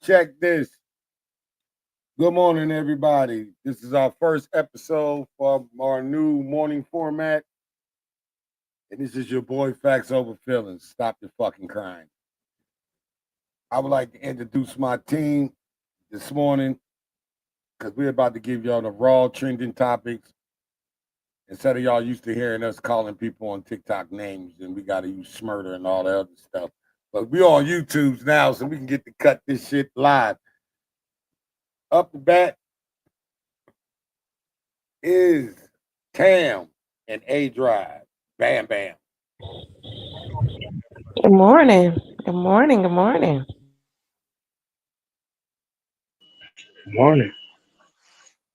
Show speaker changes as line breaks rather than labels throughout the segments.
Check this. Good morning, everybody. This is our first episode for our new morning format. And this is your boy Facts Over Feelings. Stop your fucking crying. I would like to introduce my team this morning because we're about to give y'all the raw trending topics. Instead of y'all used to hearing us calling people on TikTok names and we got to use Smurder and all that other stuff. But we on YouTube's now, so we can get to cut this shit live. Up the bat is Cam and A Drive. Bam Bam.
Good morning. Good morning. Good morning.
Morning.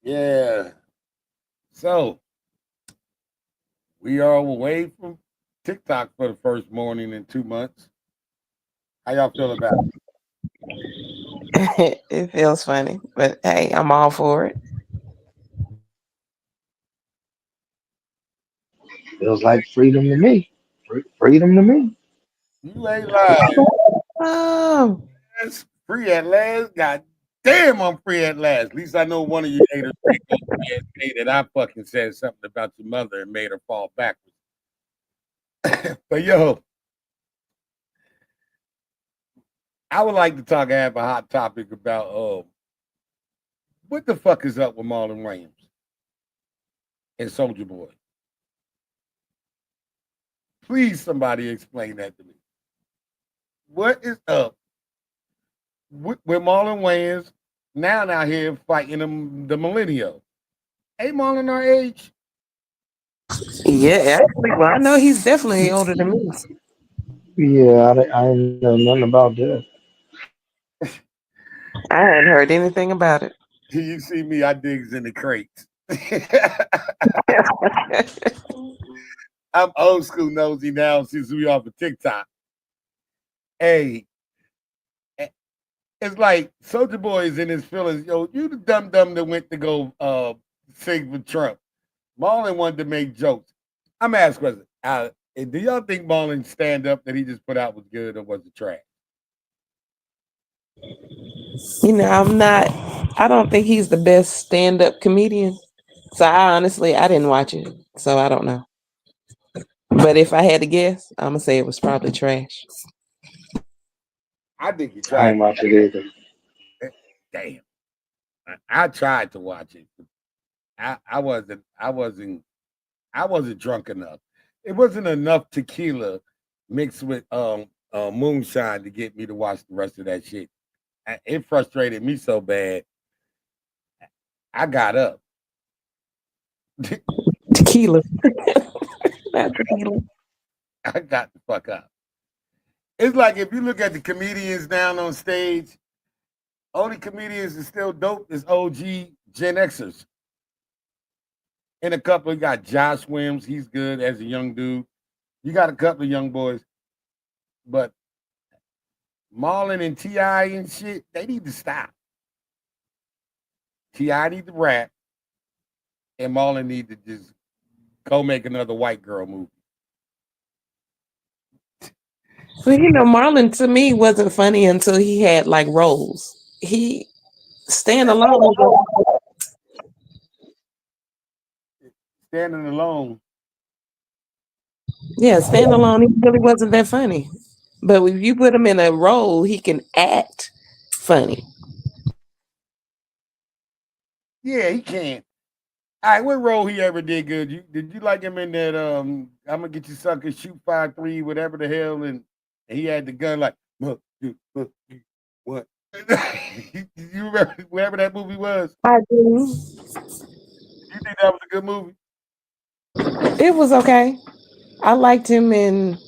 Yeah. So we are away from TikTok for the first morning in 2 months. How y'all feel about it?
It feels funny, but hey, I'm all for it.
Feels like freedom to me. Freedom to me.
You ain't lying.
Oh,
That's free at last. God damn, I'm free at last. At least I know one of you haters ain't gonna be at me that I fucking said something about your mother and made her fall backwards. But yo, I would like to talk. I have a hot topic about what the fuck is up with Marlon Wayans and Soldier Boy. Please, somebody explain that to me. What is up with Marlon Wayans now out here fighting the millennial? Hey, Marlon, our age.
yeah. Actually, well, I know he's definitely older than me.
Yeah, I didn't know nothing about that.
I hadn't heard anything about it.
You see me, I digs in the crates. I'm old school nosy now since we off of TikTok. Hey, it's like Soldier Boy is in his feelings. Yo, you the dumb that went to go sing for Trump. Marlon wanted to make jokes. I'm asking question. Do y'all think Marlon's stand up that he just put out was good or was it trash?
I'm not. I don't think he's the best stand-up comedian. So I didn't watch it, so I don't know. But if I had to guess, I'm gonna say it was probably trash.
I think he
I
tried.
ain't watch it either.
Damn, I tried to watch it. I wasn't drunk enough. It wasn't enough tequila mixed with moonshine to get me to watch the rest of that shit. It frustrated me so bad. I got up.
Tequila, not tequila.
I got the fuck up. It's like if you look at the comedians down on stage, only comedians is still dope is OG Gen Xers. And a couple, you got Josh Wims, he's good as a young dude. You got a couple of young boys, but Marlon and T.I. and shit, they need to stop. T.I. need to rap, and Marlon need to just go make another white girl movie.
Well, Marlon to me wasn't funny until he had like roles. He stand alone.
Standing alone,
Yeah, stand alone. He really wasn't that funny. But if you put him in a role, he can act funny.
yeah, he can't. All right, what role he ever did good? Did you like him in that I'm gonna get you suckers shoot 5-3, whatever the hell, and he had the gun like what? You remember whatever that movie was?
I do.
You think that was a good movie?
It was okay. I liked him in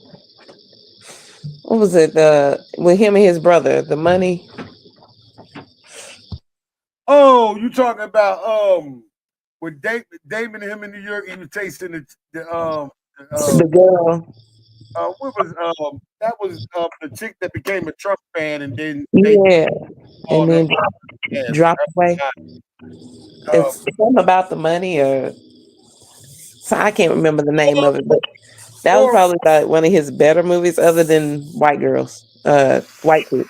what was it? The with him and his brother, the money,
Oh, you talking about with Damon and him in New York? He was tasting the
the girl.
what was that was the chick that became a Trump fan and then they
Yeah, and
on her
then
ass.
dropped away.
Um,
It's something about the money, or so I can't remember the name of it, but that was
or
probably like one of his better movies, other than White Girls, White Chicks.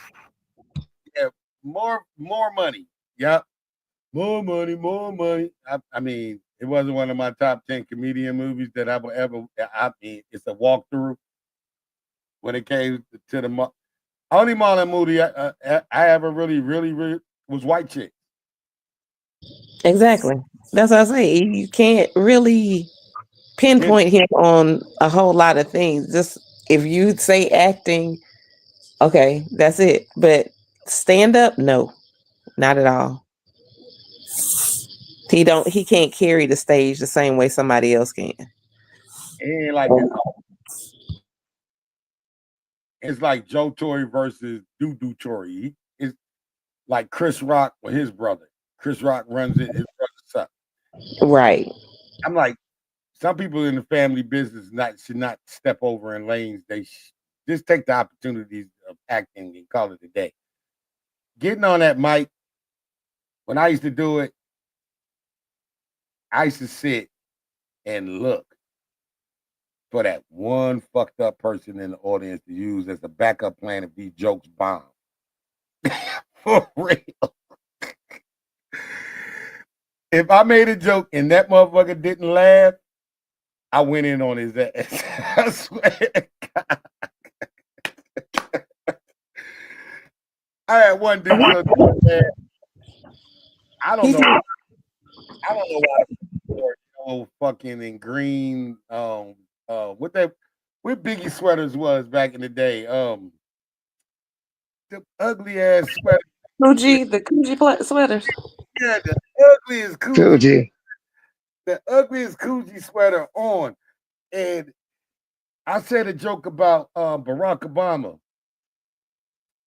yeah, more money. Yep. More money, more money. I mean, it wasn't one of my top 10 comedian movies that I will ever. I mean, it's a walkthrough when it came to the only Marlon movie I ever really was White Chick.
Exactly. That's what I say. You can't really pinpoint him on a whole lot of things. Just if you say acting, okay, that's it. But stand up, no, not at all. He can't carry the stage the same way somebody else can.
And like it's like Joe Torre versus Dudu Torre. It's like Chris Rock with his brother. Chris Rock runs it, his brother sucks.
Right.
I'm like, some people in the family business should not step over in lanes. They just take the opportunities of acting and call it a day. Getting on that mic, when I used to do it, I used to sit and look for that one fucked up person in the audience to use as a backup plan if these jokes bomb. For real. If I made a joke and that motherfucker didn't laugh, I went in on his ass. I swear to God. I had one dude I don't know. I don't know why fucking in green what Biggie sweaters was back in the day. The ugly ass sweater.
The Coogi sweaters.
Yeah, the ugliest
Coogi.
The ugliest Coogi sweater on. And I said a joke about Barack Obama.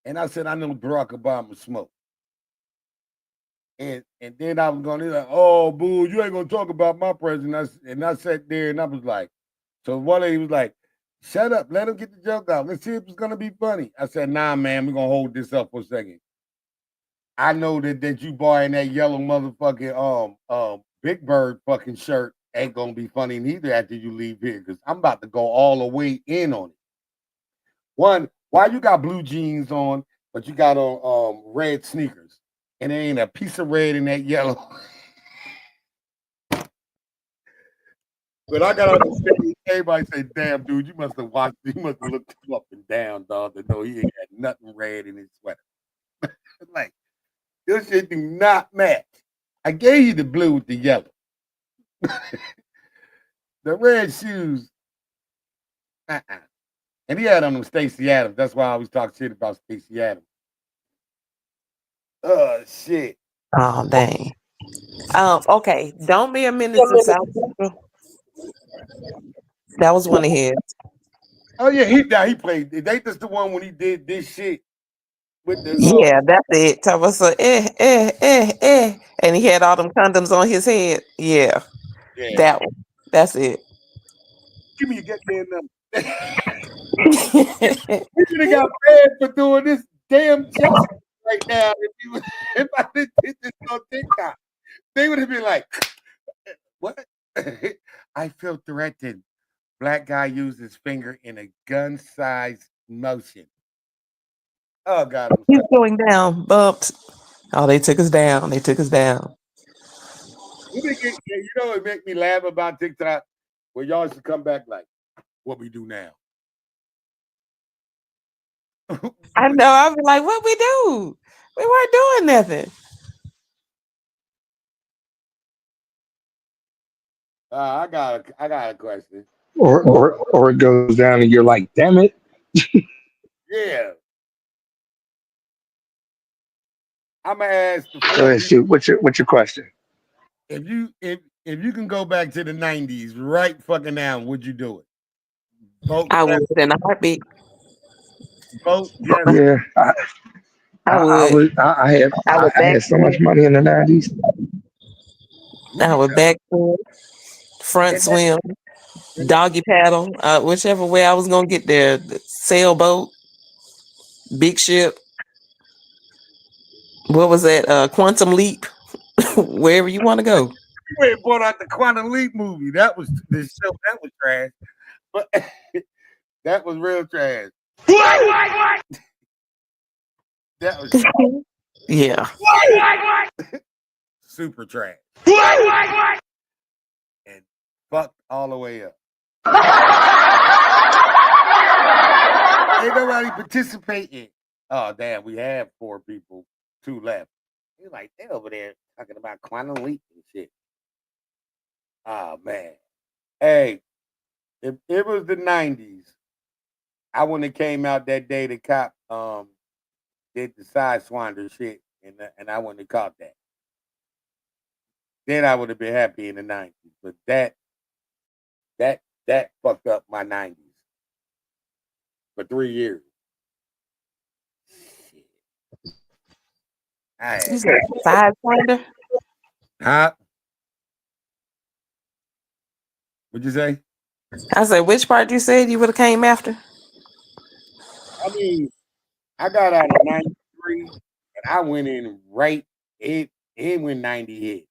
And I said, I know Barack Obama smoked. And then I was going to be like, oh, boo, you ain't going to talk about my president. And I sat there and I was like, so one lady was like, shut up, let him get the joke out. Let's see if it's going to be funny. I said, nah, man, we're going to hold this up for a second. I know that you buying that yellow motherfucking Big Bird fucking shirt ain't going to be funny neither after you leave here because I'm about to go all the way in on it. One, why you got blue jeans on, but you got on red sneakers? And there ain't a piece of red in that yellow. But I got on the stage, everybody say, damn, dude, you must have looked him up and down, dog, to know he ain't had nothing red in his sweater. Like, this shit do not match. I gave you the blue with the yellow. The red shoes. And he had on them Stacey Adams. That's why I always talk shit about Stacey Adams. Oh, shit.
Oh, dang. Okay. Don't Be a Menace to South Central. That was one of his.
Oh, yeah, he played. They just the one when he did this shit. With the,
yeah, that's it. Tell us and he had all them condoms on his head. Yeah. That one. That's it.
Give me your goddamn number. We should have got banned for doing this damn joke right now if I did this on TikTok. They would have been like, what? I feel threatened. Black guy used his finger in a gun-sized motion. Oh, God.
He's going down. Bumped. Oh, they took us down. You
know, it make me laugh about TikTok. Well, y'all should come back like, what we do now.
I know. I'll be like, what we do? We weren't doing nothing.
I got a question.
Or it goes down and you're like, damn it.
Yeah. I'm gonna ask.
Go ahead, shoot. What's your question?
If you can go back to the 90s right fucking now, would you do it?
Vote. I would in a heartbeat.
Vote.
Yeah. I would. I had so much money in the 90s.
I would back front swim, doggy paddle, whichever way I was gonna get there. The sailboat, big ship. What was that? Quantum Leap. Wherever you want to go.
You went and brought out the Quantum Leap movie. That was the show. That was trash. But that was real trash. What? That was
Yeah.
Super trash. And fucked all the way up. Ain't nobody participating. Oh, damn, we have 4 people, 2 left. You're like, they over there talking about quantum leap and shit. Oh, man. Hey, if it was the 90s, I wouldn't have came out that day the cop did the side swander shit, and I wouldn't have caught that. Then I would have been happy in the 90s. But that fucked up my 90s for 3 years. Shit.
You said Sidewinder?
Huh? What'd you say?
I said, which part you said you would have came after?
I mean, I got out of 93 and I went in right when 90 hit.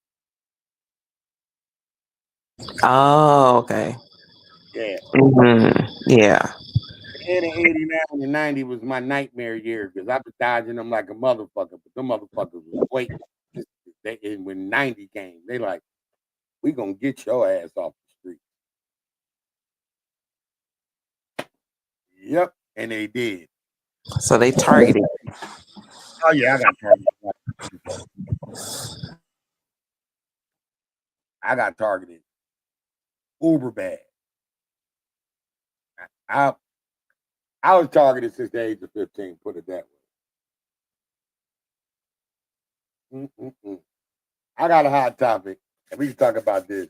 Oh, okay.
Yeah.
Yeah.
And 89 and 90 was my nightmare year because I was dodging them like a motherfucker, but them motherfuckers was waiting. And when 90 came, they like, we gonna get your ass off the street. Yep, and they did.
So they targeted.
Oh yeah, I got targeted. I got targeted. Uber bad. I was targeted since the age of 15. Put it that way. I got a hot topic, and we can talk about this.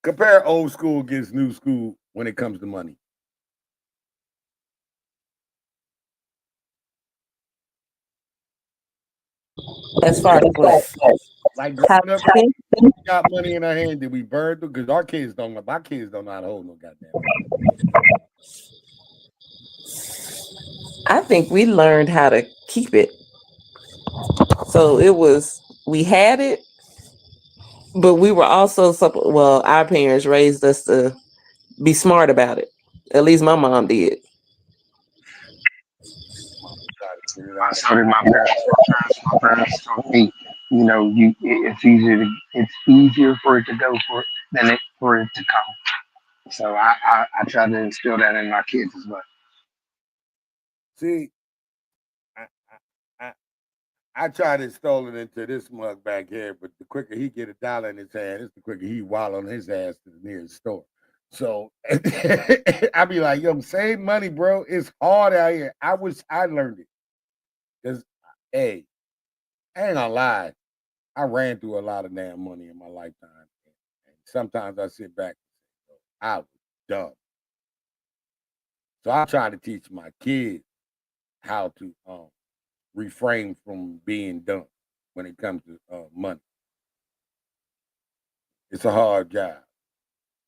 Compare old school against new school when it comes to money.
As far as what?
Like growing up, we got money in our hand. Did we burn through? Because our kids don't know. My kids don't know how to hold no goddamn money.
I think we learned how to keep it. So it was, we had it, but we were also, well, our parents raised us to be smart about it. At least my mom did.
So did my parents. My parents told me, you know, it's easier for it to go than for it to come. So I try to instill that in my kids as well.
See, I tried to install it into this mug back here, but the quicker he get $1 in his hand, it's the quicker he waddle on his ass to the nearest store. So I be like, yo, save money, bro. It's hard out here. I wish I learned it. Because, hey, I ain't gonna lie. I ran through a lot of damn money in my lifetime. And sometimes I sit back and say, I was dumb. So I try to teach my kids how to refrain from being dumb when it comes to money. It's a hard job.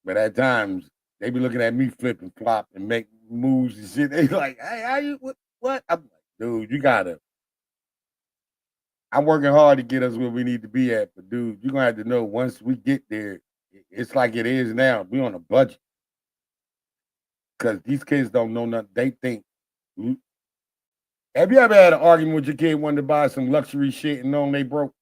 But at times, they be looking at me flip and flop and make moves and shit. They like, hey, how you, what? I'm like, dude, you gotta. I'm working hard to get us where we need to be at. But, dude, you're going to have to know once we get there, it's like it is now. We on a budget. Because these kids don't know nothing. They think. Have you ever had an argument with your kid wanting to buy some luxury shit and knowing they broke?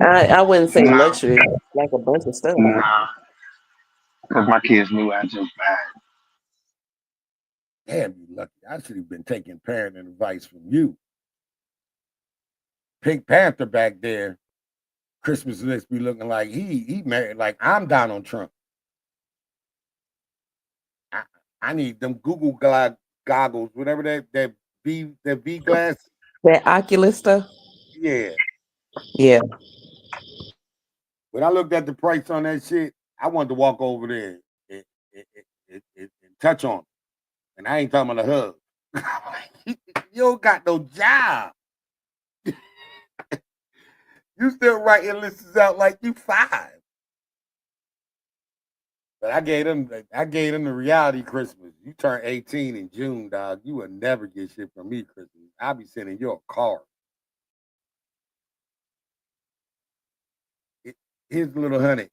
I wouldn't say luxury, like a bunch of stuff.
Nah, because my kids knew I just bad.
Damn, you lucky. I should have been taking parenting advice from you. Pink Panther back there, Christmas list be looking like he married, like I'm Donald Trump. I need them Google goggles, whatever that V glass.
That Oculus stuff?
Yeah.
Yeah.
When I looked at the price on that shit, I wanted to walk over there and touch on it. And I ain't talking about a hug. You don't got no job. You still writing lists out like you 5. But I gave them the reality Christmas. You turn 18 in June, dog. You will never get shit from me Christmas. I'll be sending you a card. Here's a little honey.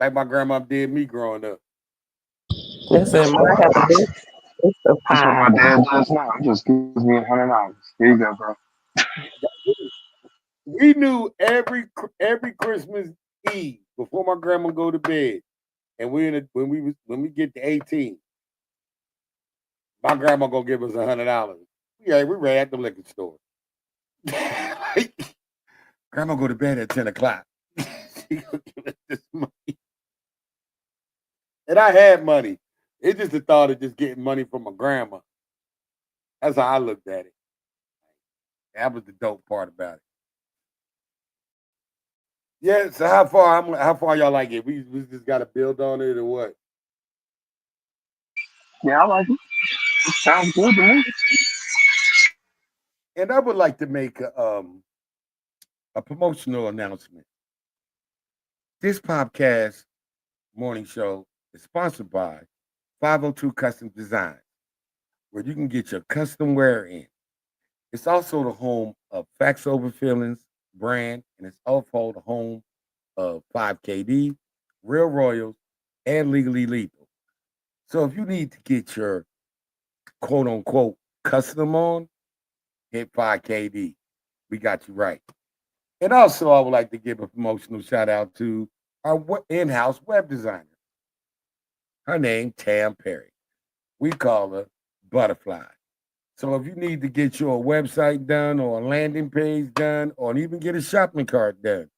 Like my grandma did me growing up.
That's it. Mine have a big It's the
That's what
pie.
my dad does now. He just gives me $100. Here you go, bro.
We knew every Christmas Eve before my grandma go to bed, and when we get to 18, my grandma gonna give us $100. Yeah, we ran at the liquor store. Grandma go to bed at 10 o'clock. She gonna give us this money. And I had money. It's just the thought of just getting money from my grandma. That's how I looked at it. That was the dope part about it. Yeah, so how far y'all like it? We just gotta build on it or what?
Yeah, I like it. It sounds good to me.
And I would like to make a promotional announcement. This podcast morning show is sponsored by 502 Custom Design, where you can get your custom wear in. It's also the home of Facts Over Feelings brand, and it's also the home of 5KD, Real Royals, and Legally Lethal. So if you need to get your quote unquote custom on, hit 5KD. We got you right. And also, I would like to give a promotional shout out to our in-house web designer. Her name, Tam Perry. We call her Butterfly. So if you need to get your website done or a landing page done or even get a shopping cart done.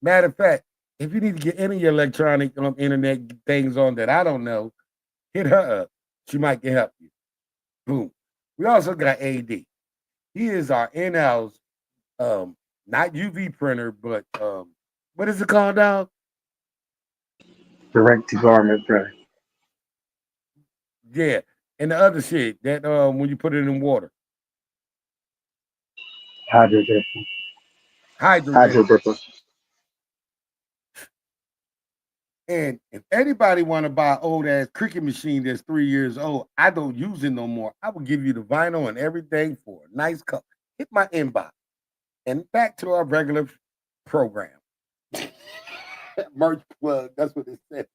Matter of fact, if you need to get any of your electronic internet things on that I don't know, hit her up. She might can help you. Boom. We also got AD. He is our in-house, not UV printer, but what is it called now?
Direct to garment printer.
Yeah. And the other shit that when you put it in water.
Hydro dipper.
Hydro
Hydro
dip.
dipper.
And if anybody want to buy old ass cricket machine that's 3 years old, I don't use it no more. I will give you the vinyl and everything for a nice cup. Hit my inbox. And back to our regular program. Merch plug. That's what it said.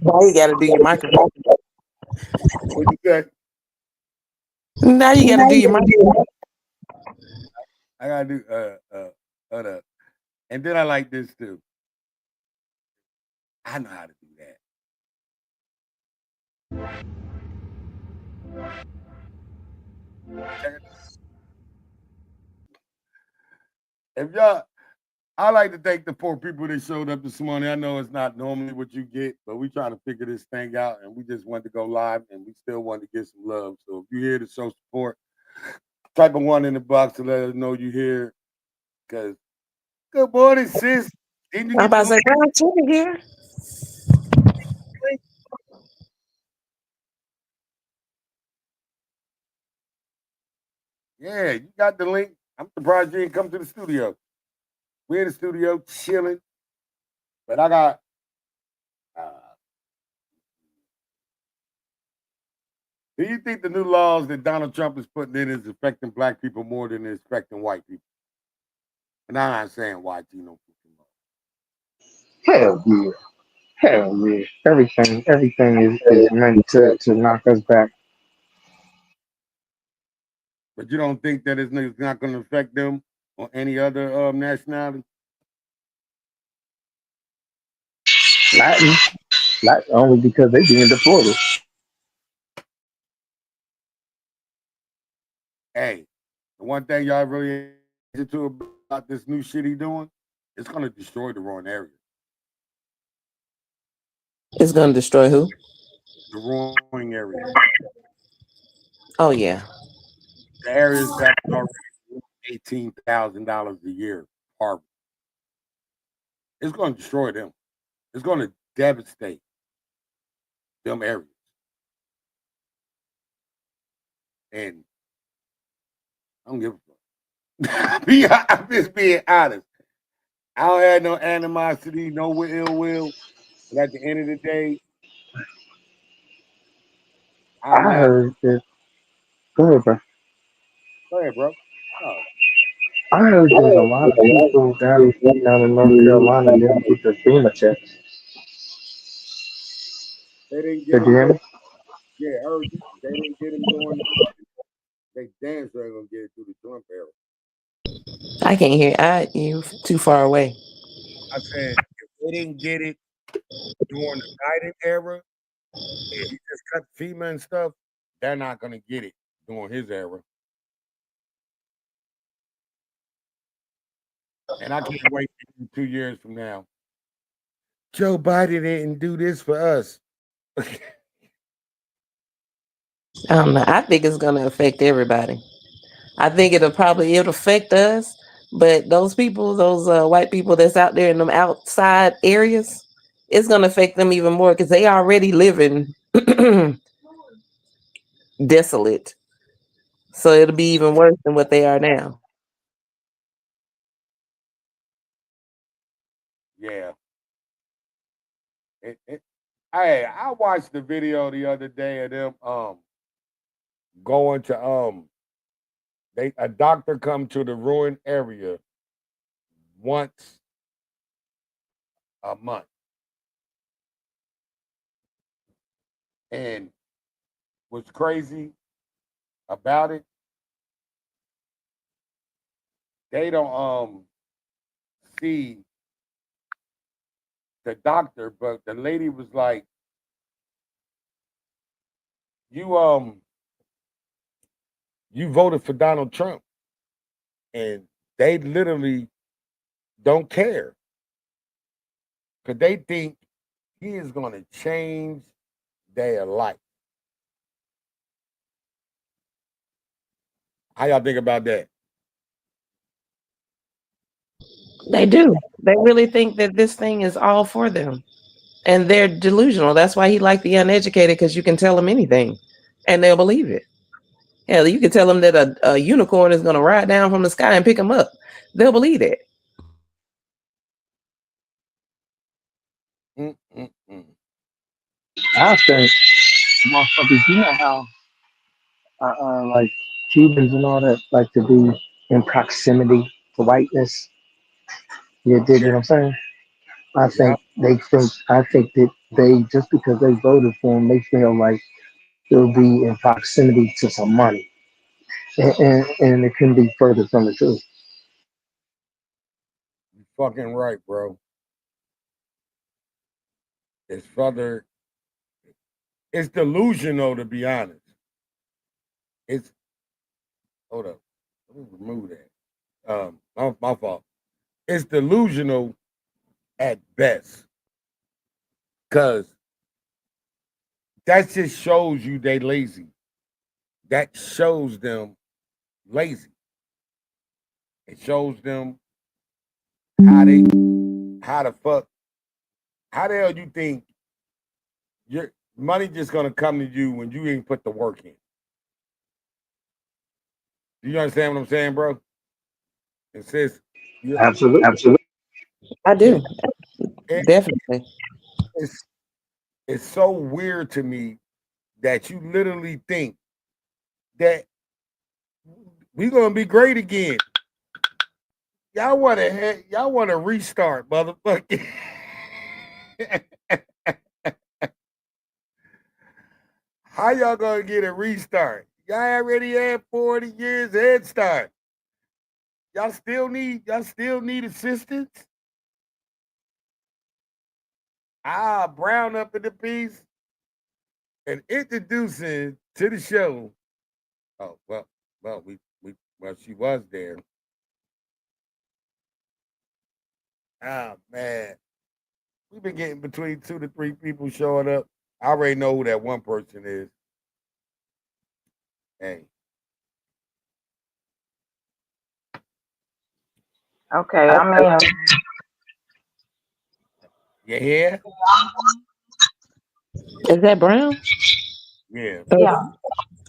Now you got to do your microphone.
What you say?
Now you got to do your microphone.
I gotta do and then I like this too. I know how to do that. If y'all, I like to thank the 4 people that showed up this morning. I know it's not normally what you get, but we trying to figure this thing out, and we just wanted to go live, and we still want to get some love. So if you're here to show support, type a 1 in the box to let us know you're here. Cause good morning, sis. Didn't you
I'm
get
about to
the
say,
link?
girl, Tina here.
Yeah, you got the link. I'm surprised you didn't come to the studio. We're in the studio chilling, but I got. Do you think the new laws that Donald Trump is putting in is affecting black people more than it's affecting white people? And I'm not saying white, you know.
Hell yeah. Hell yeah. Everything is meant to knock us back.
But you don't think that it's not going to affect them or any other nationality?
Latin. Latin only because they being deported.
Hey, the one thing y'all really into about this new shit he doing, it's going to destroy the wrong area.
It's going to destroy who?
The wrong area.
Oh, yeah.
The areas that are $18,000 a year, Harvard. It's going to destroy them. It's going to devastate them areas. And I don't give a fuck. I'm just being honest. I don't have no animosity, no ill will. But at the end of the day,
I
I'm not.
heard that. Go ahead, bro.
Go ahead, bro. Oh,
I heard there's a lot of people down in North Carolina didn't get their FEMA checks.
They didn't get
Did you
him.
hear me?
Yeah, I heard you. They didn't get him during. They damn sure ain't gonna get it through the Trump era.
I can't hear. You too far away.
I said if they didn't get it during the Biden era, and he just cut FEMA and stuff, they're not gonna get it during his era. And I can't wait 2 years from now. Joe Biden didn't do this for us.
I don't know. I think it's gonna affect everybody. I think it'll affect us, but those people, those white people that's out there in them outside areas, it's gonna affect them even more because they already living desolate. So it'll be even worse than what they are now.
Yeah. Hey, I watched the video the other day of them going to a doctor come to the ruined area once a month. And what's crazy about it, they don't see the doctor, but the lady was like, you voted for Donald Trump, and they literally don't care because they think he is going to change their life. How y'all think about that?
They do. They really think that this thing is all for them. And they're delusional. That's why he liked the uneducated, because you can tell them anything and they'll believe it. Hell, you can tell them that a unicorn is going to ride down from the sky and pick them up. They'll believe it.
I think motherfuckers, you know how like Cubans and all that like to be in proximity to whiteness. You dig
Yeah,
what I'm saying?
yeah.
I think that they just because they voted for him, they feel like they'll be in proximity to some money, and it can be further from the truth.
You fucking right, bro. It's further. It's delusional, to be honest. It's hold up. Let me remove that. My fault. It's delusional at best, cause that just shows you they lazy. That shows them lazy. It shows them how the fuck, how the hell you think your money just gonna come to you when you ain't put the work in? Do you understand what I'm saying, bro? It says, yeah,
Absolutely.
I
it,
do.
it,
Definitely.
it's it's so weird to me that you literally think that we gonna be great again. Y'all want to restart, motherfucker. How y'all gonna get a restart? Y'all already had 40 years head start. Y'all still need assistance? Brown up in the piece and introducing to the show. Oh, well, she was there. Oh man. We've been getting between 2 to 3 people showing up. I already know who that one person is. Hey,
Okay, I'm in.
you here?
Is that Brown?
Yeah.
Yeah.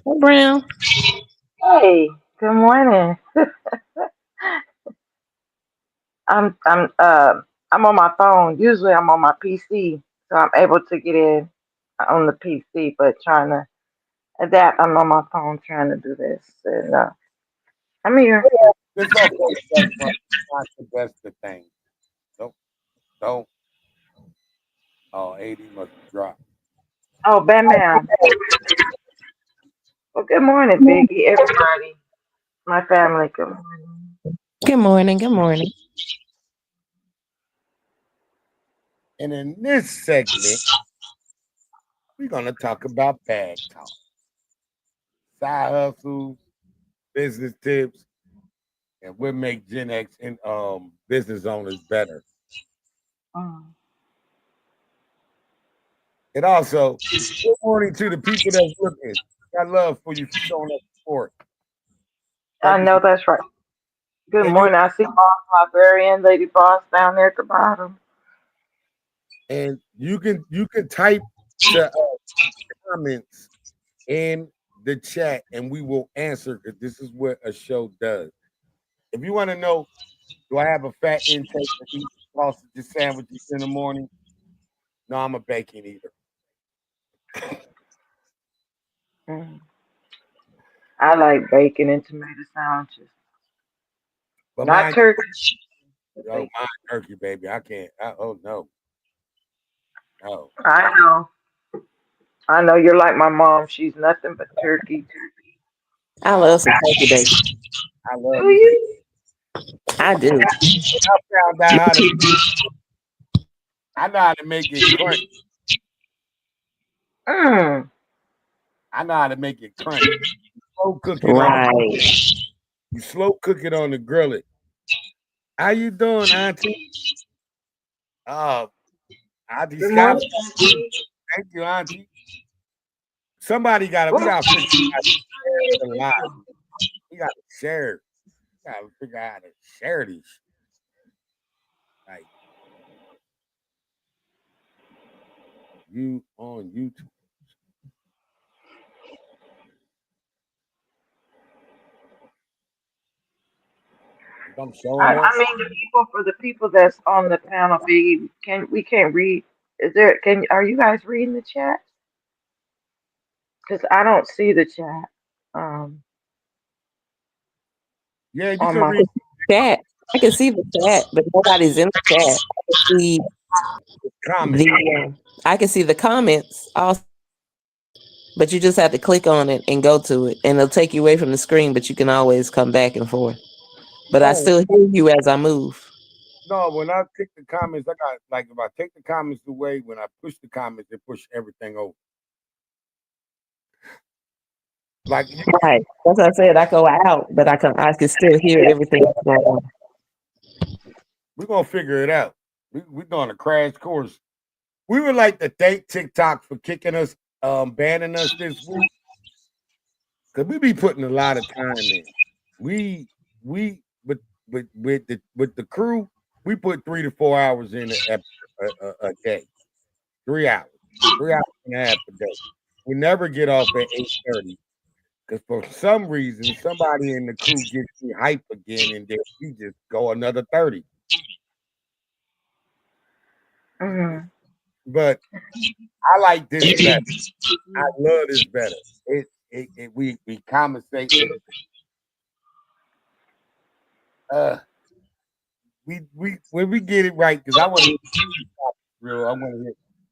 Hey, Brown.
Hey, good morning. I'm on my phone. Usually I'm on my PC, so I'm able to get in on the PC. But trying to adapt, I'm on my phone trying to do this. And I'm here.
This our first test run. Not the best of things. Don't. Oh, 80 must drop.
Oh, Batman. Well, good morning, Biggie, everybody. My family, good morning.
Good morning. Good morning.
And in this segment, we're gonna talk about bag talk, side hustles, business tips, and what make Gen X and business owners better.
Mm.
And also, good morning to the people that's looking. Got love for you for showing up support.
I
Thank you.
know that's right. Good
And you
morning. I see Boss Librarian, Lady Boss down there at the bottom.
and you can type the comments in the chat and we will answer because this is what a show does. If you want to know, do I have a fat intake to eat sausage sandwiches in the morning? No, I'm a bacon eater.
Mm. I like bacon and tomato sandwiches.
But
Not
mine,
turkey. But
oh,
bacon.
mine turkey, baby. I can't. Oh no, no.
I know. I know you're like my mom. She's nothing but turkey.
I love some turkey bacon.
I love
Do
me some.
you?
I do.
I found out how to. I know how to make it crunch.
Mm.
I know how to make it crunch. Slow cook it on.
Right.
You slow cook it on the grill. It. How you doing, Auntie? Uh, Auntie
Good
Scott.
morning, Auntie.
Thank you, Auntie. Somebody got to. We
What?
got to figure out the live. We got to share. We got to figure out how to share these. Like you on YouTube. If I'm showing up.
I mean, the people for the people that's on the panel, B, we can't read. Is there? Are you guys reading the chat? Because I don't see the chat. Um,
Yeah, you
on
can
my.
read
Chat. I can see the chat, but nobody's in the chat. See
comments.
the I can see the comments also, but you just have to click on it and go to it, and it'll take you away from the screen. But you can always come back and forth. But I
No,
still hear you as I move.
no. When I take the comments, I got like if I take the comments away, when I push the comments, it push everything over. Like
Right. That's what I said. I go out, but I can still hear everything that's going on.
we're gonna figure it out. We're doing a crash course. We would like to thank TikTok for kicking us, banning us this week. Cause we be putting a lot of time in. We with the crew, we put 3 to 4 hours in a day. 3 hours, 3 hours and a half a day. We never get off at 8:30 because for some reason somebody in the crew gets me hype again, and then we just go another 30.
Mhm.
But I like this better. I love this better. We conversate. Uh, we when we get it right, because I want to real.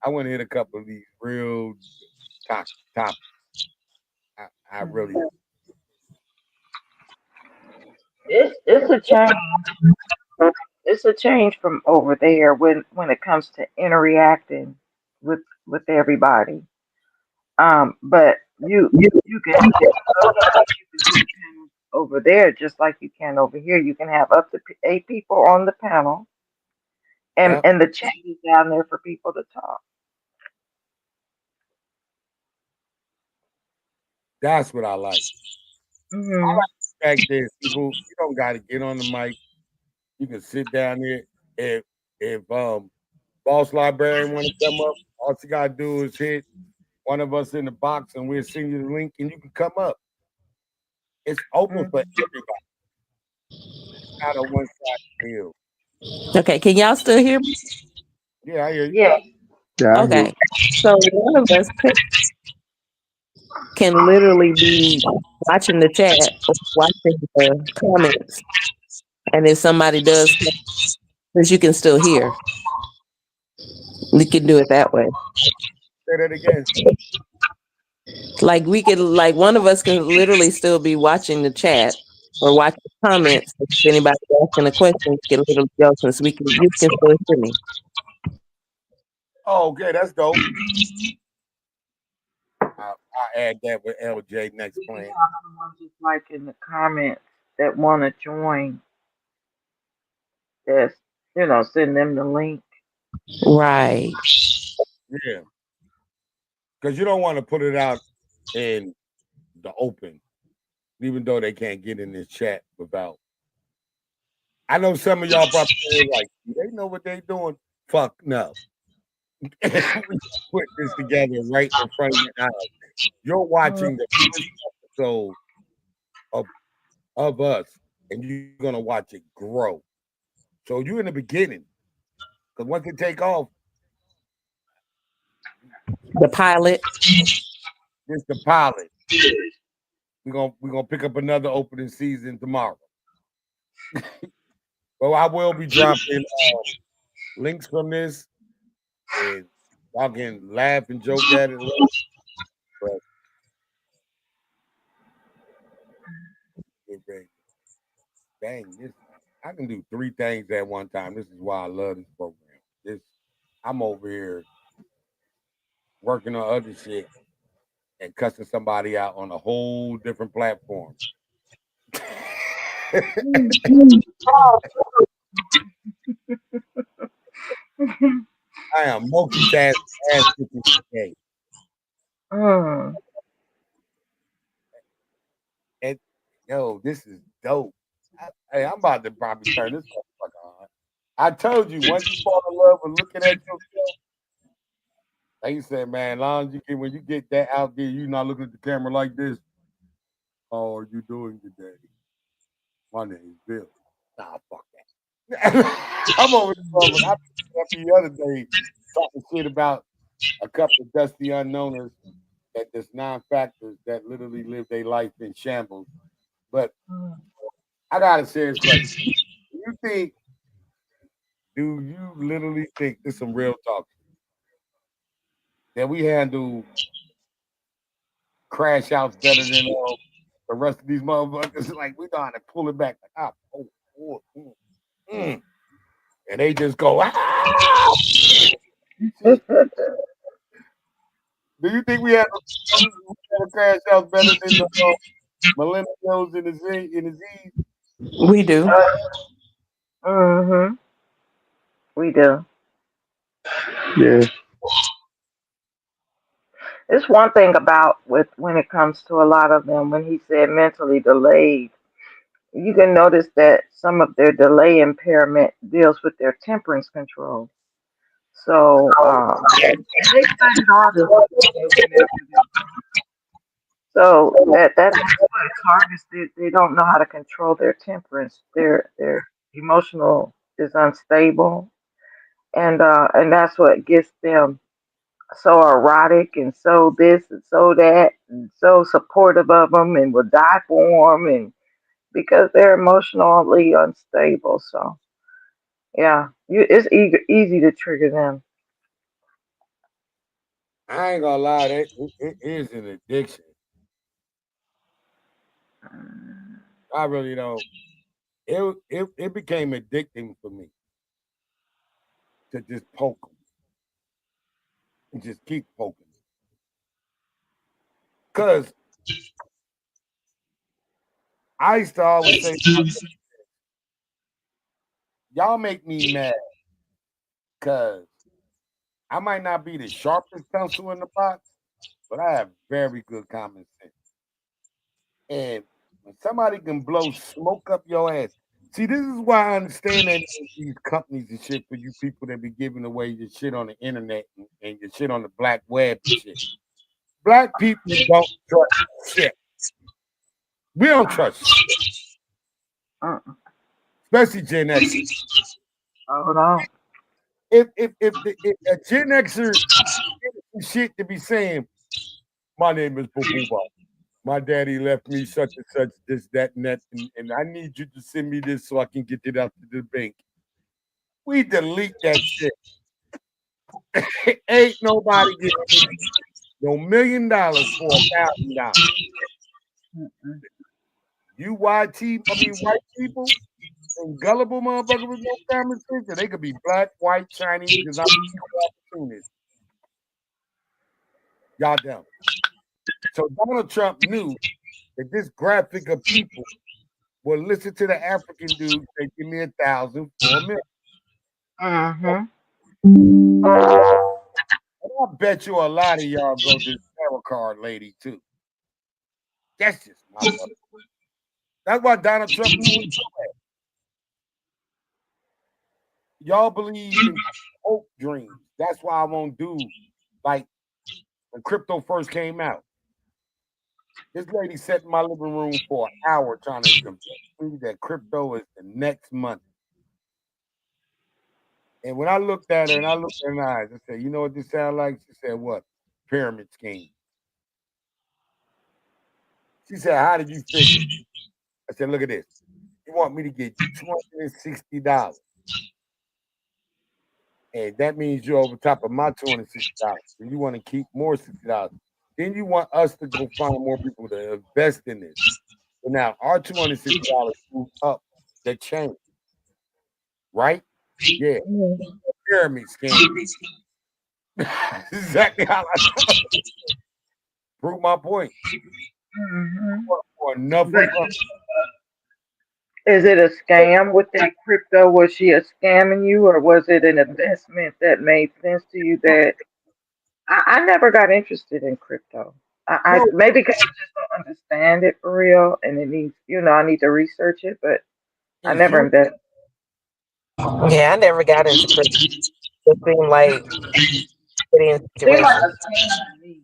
I want to hit a couple of these real topics. I really.
It's a change. It's a change from over there when it comes to interacting with everybody. But you can so much you can do the panels over there just like you can over here. You can have up to 8 people on the panel, and
Yeah,
the chat is down there for people to talk.
that's what I like.
Hmm.
Back there, people, you don't got to get on the mic. You can sit down there. If boss librarian want to come up, all you gotta do is hit one of us in the box, and we'll send you the link, and you can come up. It's open for
Hmm.
everybody. Not a one side deal.
Okay, can y'all still hear me?
Yeah, I hear you.
Yeah.
Yeah, I hear.
Okay. So one of us can literally be watching the chat or watching the comments. And if somebody does, because you can still hear, we can do it that way.
Say that again.
Like we could, like one of us can literally still be watching the chat or watching the comments. If anybody asking a question, we can literally go since you can still hear me.
Oh, okay, that's dope. I'll add that with LJ next
You can
plan.
have someone just like in the comments that want to join. Just send them the link.
Right.
Yeah, because you don't want to put it out in the open, even though they can't get in this chat without. I know some of y'all probably like, they know what they doing. Fuck no. We put this together right in front of your eyes. You're watching the first episode of us, and you're gonna watch it grow. So you're in the beginning, because once it take off,
The pilot.
it's the pilot. We're gonna pick up another opening season tomorrow. Well, I will be dropping links from this, and y'all can laugh and joke at it. But dang, this I can do 3 things at one time. This is why I love this program. I'm over here working on other shit and cussing somebody out on a whole different platform. I am multitasking ass today. And yo, this is dope. Hey, I'm about to probably turn this motherfucker on. I told you, once you fall in love with looking at yourself, like you said, man, long as you get when you get that out there, you not looking at the camera like this. How are you doing today? My name is Bill. Nah, fuck that. I'm over the I the other day talking shit about a couple of dusty unknowners that there's 9 factors that literally live their life in shambles. But I got a serious question. Do you literally think this is some real talk that we handle crash outs better than the rest of these motherfuckers? Like we know how to pull it back. Like, and they just go, ah! Do you think we have a crash outs better than the millennials and the Z?
We do.
We do.
Yeah.
It's one thing about with when it comes to a lot of them when he said mentally delayed. You can notice that some of their delay impairment deals with their temperance control. So they studied all this. So that's what it's hard is they don't know how to control their temperance. Their emotional is unstable, and that's what gets them so erotic and so this and so that and so supportive of them and will die for them and because they're emotionally unstable. So yeah, it's easy to trigger them.
I ain't gonna lie, it is an addiction. I really don't. It became addicting for me to just poke them and just keep poking. Because I used to always say, y'all make me mad because I might not be the sharpest pencil in the box, but I have very good common sense. And when somebody can blow smoke up your ass, see, this is why I understand that these companies and shit for you people that be giving away your shit on the internet and your shit on the black web and shit. Black people don't trust shit. We don't trust shit. Especially Gen X.
Oh no.
If a Gen Xer shit to be saying, my name is Boo. My daddy left me such and such, this, that, and that, and I need you to send me this so I can get it out to the bank. We delete that shit. Ain't nobody getting no $1 million for $1,000.
Mm-mm.
You white people and gullible motherfuckers with no family sense, they could be black, white, Chinese, because I'm opportunities. Y'all don't. So Donald Trump knew that this graphic of people will listen to the African dude say, give me 1,000 for $1 million.
Mm-hmm.
And I bet you a lot of y'all go to the tarot card lady too. That's just my brother. That's why Donald Trump knew it. Y'all believe in hope dreams. That's why I won't do like when crypto first came out. This lady sat in my living room for an hour trying to convince me that crypto is the next money. And when I looked at her and I looked in her eyes, I said, you know what this sounds like? She said, what? Pyramid scheme. She said, how did you figure? I said, look at this. You want me to get you $260. And that means you're over top of my $260. And you want to keep more $60. Then you want us to go find more people to invest in this. So now our $260 moved up the chain, right? Yeah. Pyramid scheme. Exactly how I prove my point.
Mm-hmm.
For enough
But
of
is it a scam with that crypto? Was she a scamming you, or was it an investment that made sense to you? That I never got interested in crypto. I
no,
maybe because I just don't understand it for real, and it needs, I need to research it, but I
it's
never
you.
invested.
Yeah, I never got into crypto. It seemed like in
Seems like
situation.
a scam to me.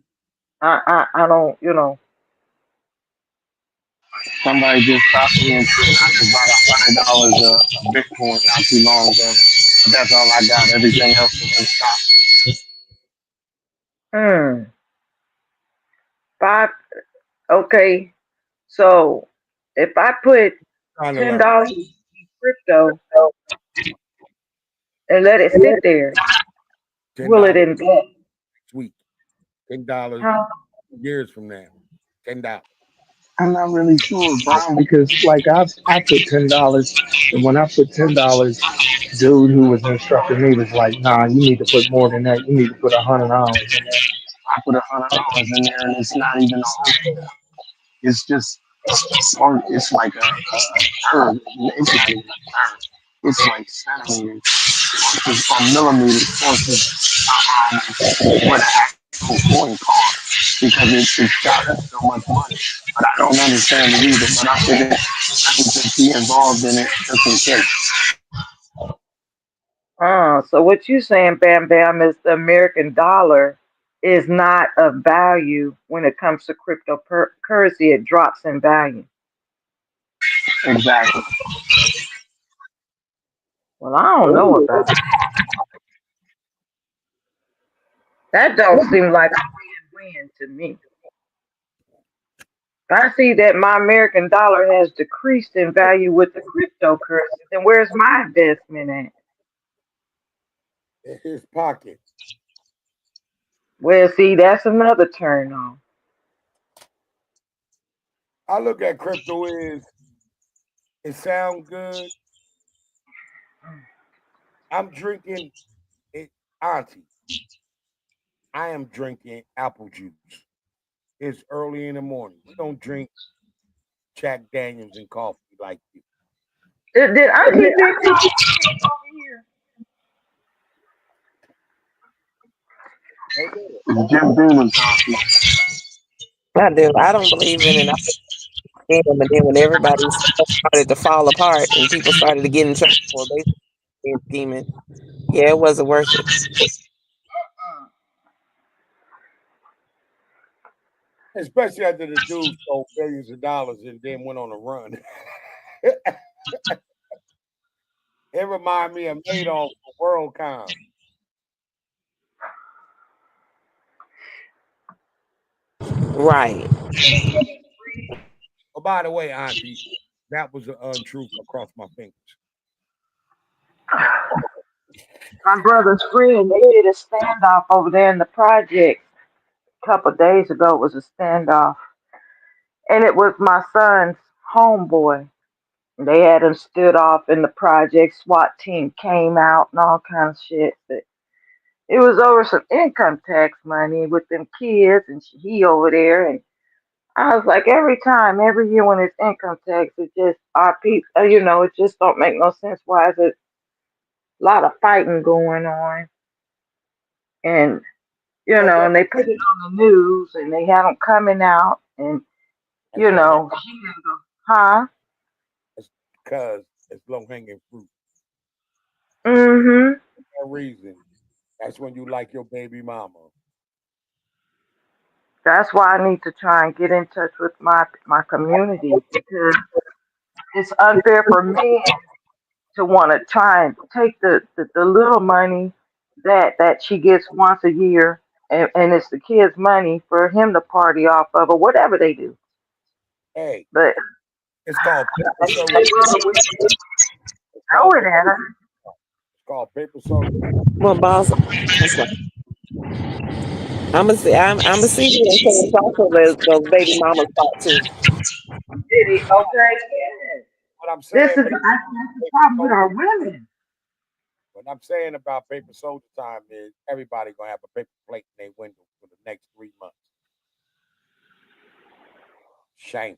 I don't,
Somebody just stopped me and said I just bought $100 of Bitcoin not too long ago. But that's all I got. Everything else is in stock.
Hmm. Five. Okay. So if I put
Trying to learn.
$10 in crypto and let it sit there, will it
$10
invest?
next week. $10
Huh?
years from now. $10.
I'm not really sure, Brian, because like I put $10, and when I put $10, dude who was instructing me was like, "Nah, you need to put more than that. You need to put $100 in there." I put $100 in there, and it's not even a whole. It's just, or it's like a third. It's not even a third. It's like centimeters or millimeters versus what an actual coin costs because it's got up so much money. But I don't understand it either. But I figured I can just be involved in it just in case.
So what you saying, Bam Bam, is the American dollar is not of value when it comes to cryptocurrency. It drops in value.
Exactly.
Well, I don't know about it. That don't seem like a win-win to me. If I see that my American dollar has decreased in value with the cryptocurrency, then where's my investment at?
In his pocket.
Well, see, that's another turn on.
I look at crypto is it sound good. I'm drinking it, Auntie. I am drinking apple juice. It's early in the morning. We don't drink Jack Daniels and coffee like you.
Did Auntie Big Mama over here?
Oh, yeah.
It's Jim Beam coffee.
I do. I don't believe in it. I scam, and then when everybody started to fall apart and people started to get in trouble for basically scheming, yeah, it wasn't worth it.
Especially after the dude stole billions of dollars and then went on a run. It reminded me of Madoff for WorldCom.
Right.
Oh, by the way, Auntie, that was an untruth across my fingers.
My brother's friend, they did a standoff over there in the project a couple of days ago. It was a standoff, and it was my son's homeboy. They had him stood off in the project. SWAT team came out and all kinds of shit. But it was over some income tax money with them kids, and he over there. And I was like, every time, every year when it's income tax, it just our people, it just don't make no sense. Why is it a lot of fighting going on? And
Well,
and they put it on the news, and they had them coming out, and
that's
she didn't go, huh?
because it's low hanging fruit.
Mm-hmm.
For that reason, that's when you like your baby mama.
That's why I need to try and get in touch with my community because it's unfair for me to want to try and take the little money that she gets once a year, and it's the kids' money for him to party off of or whatever they do.
Hey,
But
it's called paper
they
soda.
will
It's
throw
called
it at her.
it's called paper soda.
Well, boss, I'm sorry. I'm a see you and say it's also those baby mamas thought too.
Did he? Okay. Yeah.
What I'm
This
saying
is
about
that's the
paper
problem with
soda,
our women.
what I'm saying about paper soda time is everybody gonna have a paper plate in their window for the next 3 months. Shame.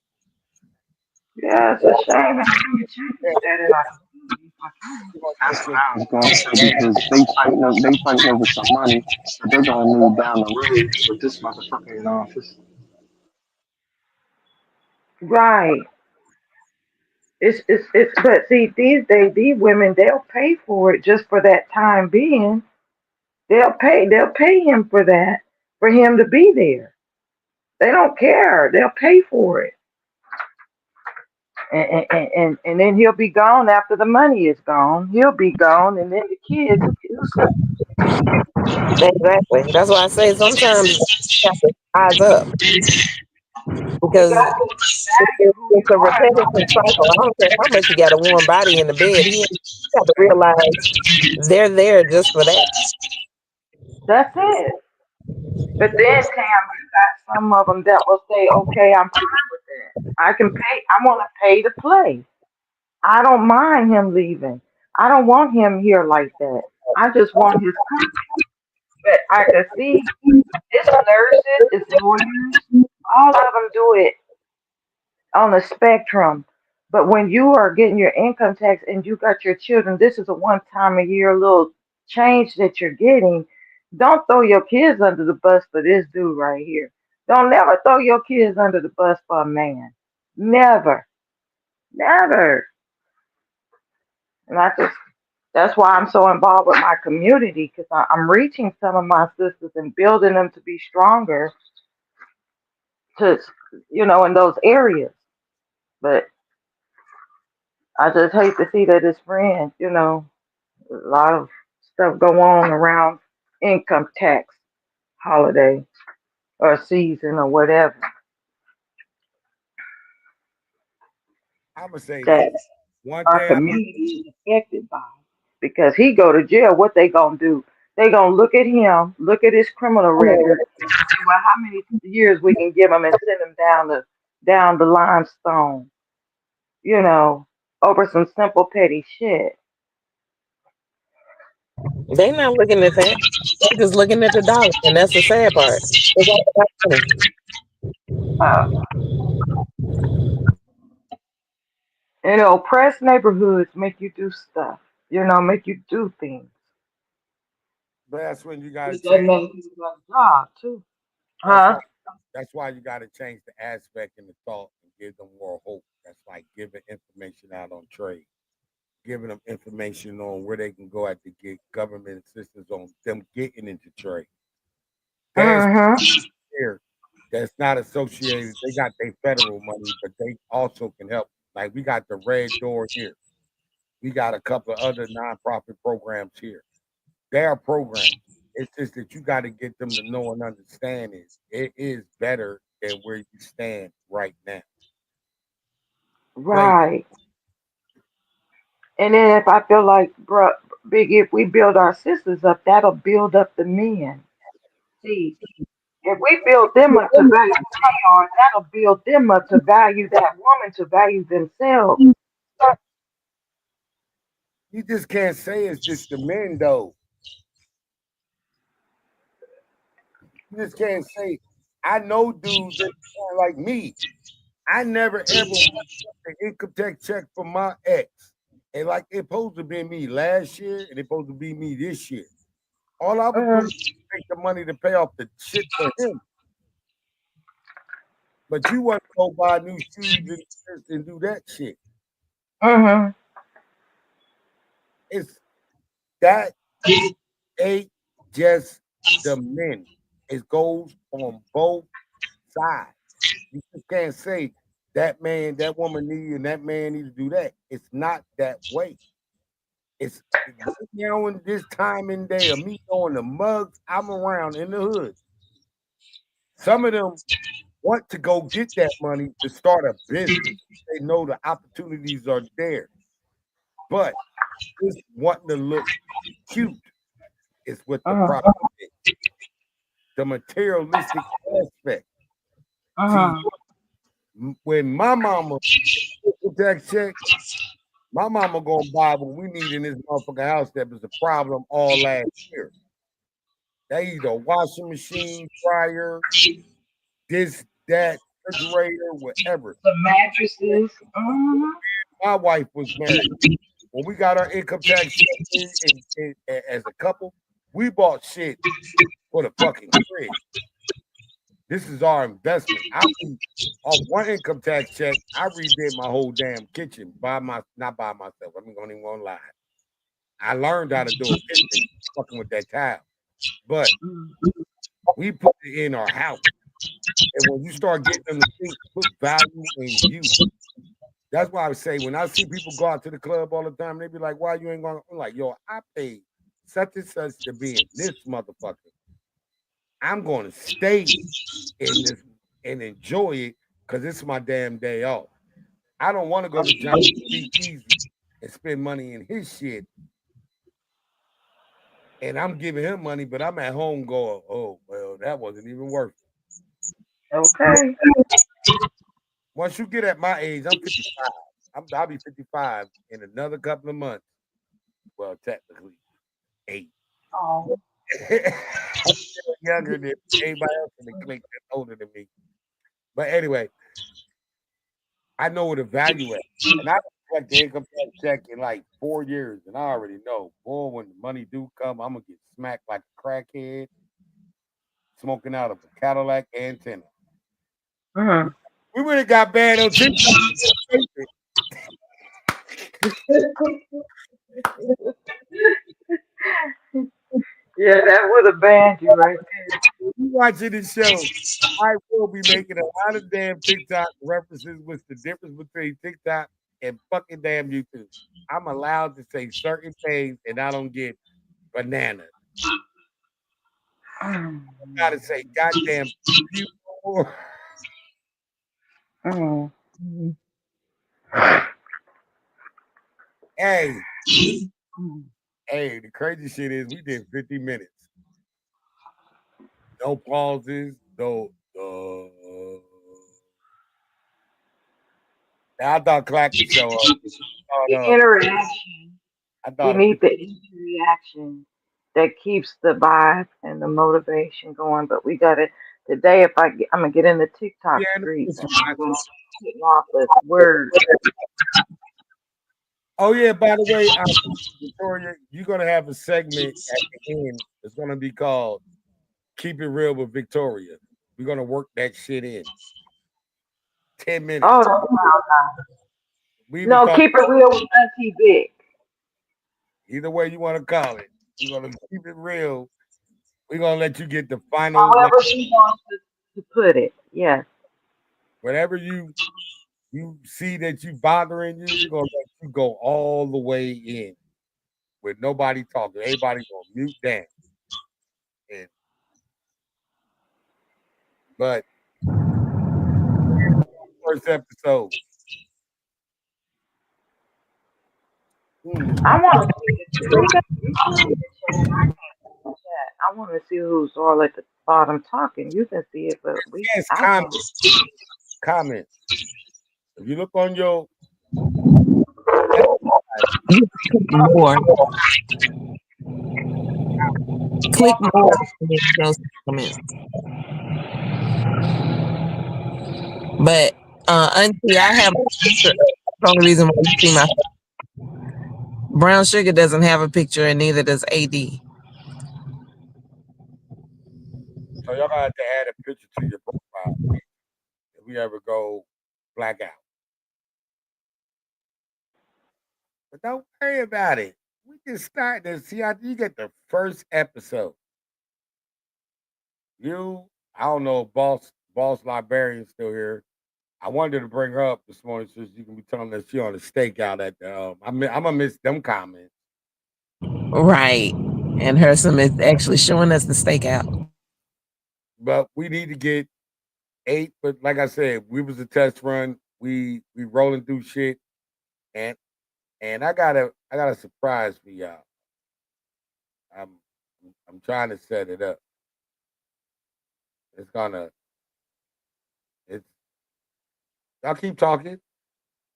Yeah, it's a shame. I need to change
Yeah,
that in our community if I can.
you gonna
That's
take
what
your
I was going to say because they fighting over some money that they're gonna need down the road with this motherfucker in office.
Right. It's but see these days these women they'll pay for it just for that time being. They'll pay him for that for him to be there. They don't care. They'll pay for it. And then he'll be gone after the money is gone. He'll be gone and then the kids will suffer.
Exactly. That's why I say sometimes you have to eyes up
You
because
got to value who
it's
you
a
are.
repetitive cycle. I don't care how much you got a warm body in the bed. He got to realize they're there just for that.
That's it. But then, Tam, you got some of them that will say, "Okay, I'm fine with that. I can pay. I want to pay to play. I don't mind him leaving. I don't want him here like that. I just want his company." But I can see it's nurses, it's lawyers, all of them do it on the spectrum. But when you are getting your income tax and you got your children, this is a one time a year little change that you're getting. Don't throw your kids under the bus for this dude right here. Don't never throw your kids under the bus for a man. Never. Never. And that's why I'm so involved with my community because I'm reaching some of my sisters and building them to be stronger to, in those areas. But I just hate to see that his friends, a lot of stuff go on around income tax holiday or season or whatever
I'm gonna say this.
that
One
our
thing I
community is affected by. Because he go to jail, what they gonna do? They gonna look at him, look at his criminal record, and say, well, how many years we can give him and send him down the limestone, you know, over some simple petty shit.
They're not looking at that. They're just looking at the dollar, and that's the sad part. They got the money.
Uh, oppressed neighborhoods make you do stuff, make you do things.
that's when you gotta
It doesn't
change.
make you do a job too.
That's
Huh?
why you gotta change the aspect and the thought and give them more hope. That's like giving information out on trade, giving them information on where they can go at to get government assistance on them getting into trade. There's
Mm-hmm.
here that's not associated. They got their federal money, but they also can help. Like we got the Red Door here. We got a couple of other nonprofit programs here. They are programs. It's just that you got to get them to know and understand it is better than where you stand right now. Way better.
Right. And then if I feel like, bro, Big, if we build our sisters up, that'll build up the men. See, if we build them up to value who they are, that'll build them up to value that woman, to value themselves.
You just can't say it's just the men though. You just can't say. I know dudes that are like me. I never ever wanted an income tax check from my ex. And like it's supposed to be me last year and it's supposed to be me this year. All I was doing
Mm-hmm.
was take the money to pay off the shit for him. But you want to go buy new shoes and this and do that shit.
Mm-hmm.
It's that ain't just the men. It goes on both sides. You just can't say that man, that woman need, and that man need to do that. It's not that way. It's right now in this time and day of me throwing the mugs I'm around in the hood. Some of them want to go get that money to start a business. They know the opportunities are there, but just wanting to look cute is what the
Mm-hmm.
problem is. The materialistic aspect. See,
Mm-hmm.
when my mama took that check, my mama gonna buy what we need in this motherfucking house that was a problem all last year. They either washing machine, fryer, this, that, refrigerator, whatever.
The mattresses. Mm-hmm.
My wife was married. When we got our income tax check as a couple, we bought shit for the fucking crib. This is our investment. Off one income tax check, I redid my whole damn kitchen by my not by myself. I'm not even gonna lie. I learned how to do a kitchen fucking with that tile. But we put it in our house. And when you start getting them to think, put value in you. That's why I would say when I see people go out to the club all the time, they be like, why you ain't going? I'm like, yo, I paid such and such to be in this motherfucker. I'm going to stay in this and enjoy it because it's my damn day off. I don't want to go to John B. Easy and spend money in his shit. And I'm giving him money, but I'm at home going, oh, well, that wasn't even worth it.
Okay.
Once you get at my age, I'm 55. I'll be 55 in another couple of months. Well, technically, 8.
Oh.
I'm still younger than anybody else in the clique that's older than me. But anyway, I know what the value is. And I collect the income tax check in like 4 years. And I already know, boy, when the money do come, I'm going to get smacked like a crackhead smoking out of a Cadillac antenna.
Mm-hmm.
We would have got bad on TikTok.
Yeah, that would have banned you right there.
You watching the show, I will be making a lot of damn TikTok references. What's the difference between TikTok and fucking damn YouTube? I'm allowed to say certain things and I don't get bananas.
Mm.
I gotta say goddamn beautiful.
Mm.
Hey,
Mm.
hey, the crazy shit is we did 50 minutes. No pauses, no I thought Clack would show up.
The
Oh no.
interaction.
I
We
thought
need the interaction that keeps the vibe and the motivation going. But we got to today. If I'm gonna get in the TikTok
yeah,
streets and I'm gonna get off with words.
oh yeah, by the way, Victoria, you're gonna have a segment at the end. It's gonna be called "Keep It Real with Victoria." We're gonna work that shit in 10 minutes.
Oh, that sounds nice.
We was
No,
talking
keep it real with Auntie Vic.
either way you want to call it. We're gonna keep it real. We're gonna let you get the final, like
However she wants to put it. Yes.
whatever you see that you bothering you. We're gonna let you go all the way in with nobody talking. Everybody gonna mute down. And but first episode.
I want to see the chat. You can see the chat. I can't see the chat. I want to see who's all at the bottom talking. You can see it, but
Yes,
I can't.
comment. If you look on your
You click more. Click more. And it shows comments. But Auntie, I have a picture. The only reason why you see my brown sugar doesn't have a picture, and neither does AD.
so y'all gonna have to add a picture to your profile if we ever go blackout. But don't worry about it. We can start this. See how you get the first episode. I don't know if boss librarian's still here. I wanted to bring her up this morning so you can be telling that she on a stakeout at the. I'm gonna miss them comments.
Right. And Hersom is actually showing us the stakeout.
But we need to get 8. But like I said, we was a test run. We rolling through shit, and I got a surprise for y'all. I'm trying to set it up. It's gonna. It's. Y'all keep talking.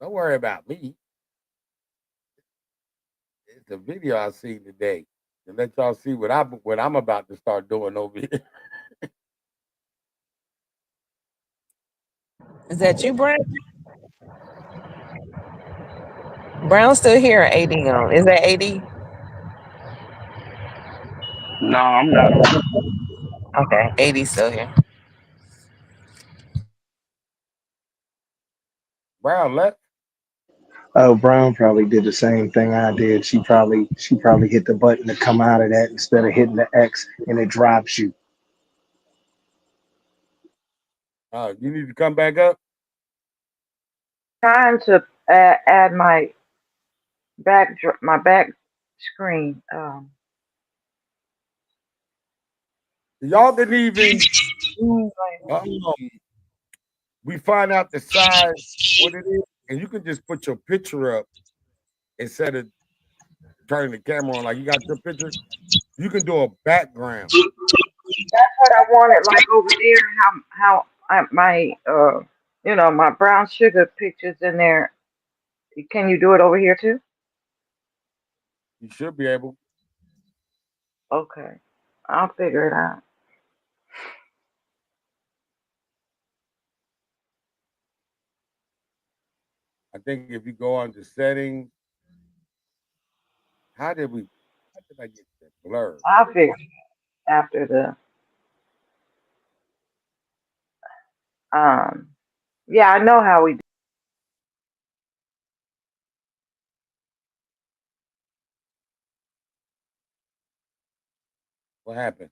Don't worry about me. It's a video I seen today to let y'all see what I'm about to start doing over here.
Is that you, Brown? Brown's still here. AD on. Is that AD?
No, I'm not on.
Okay. AD still here.
Brown left.
Oh, Brown probably did the same thing I did. She probably hit the button to come out of that instead of hitting the X, and it drops you.
You need to come back up.
Trying to add my back screen.
Y'all didn't even do. We find out the size, what it is, and you can just put your picture up instead of turning the camera on. Like you got your picture, you can do a background.
That's what I wanted, like over there. My my brown sugar pictures in there. Can you do it over here too?
You should be able.
Okay, I'll figure it out.
I think if you go on the settings, how did I get that blur?
I'll figure it after the um. Yeah, I know how we do.
What happened?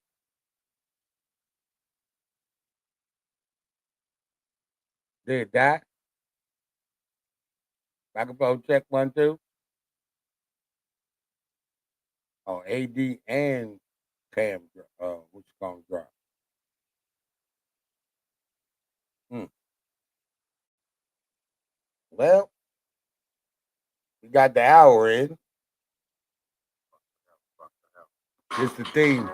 Did that? Microphone check 1 2. Oh, AD and Cam. What's gonna drop? Hmm. Well, we got the hour in. It's the theme.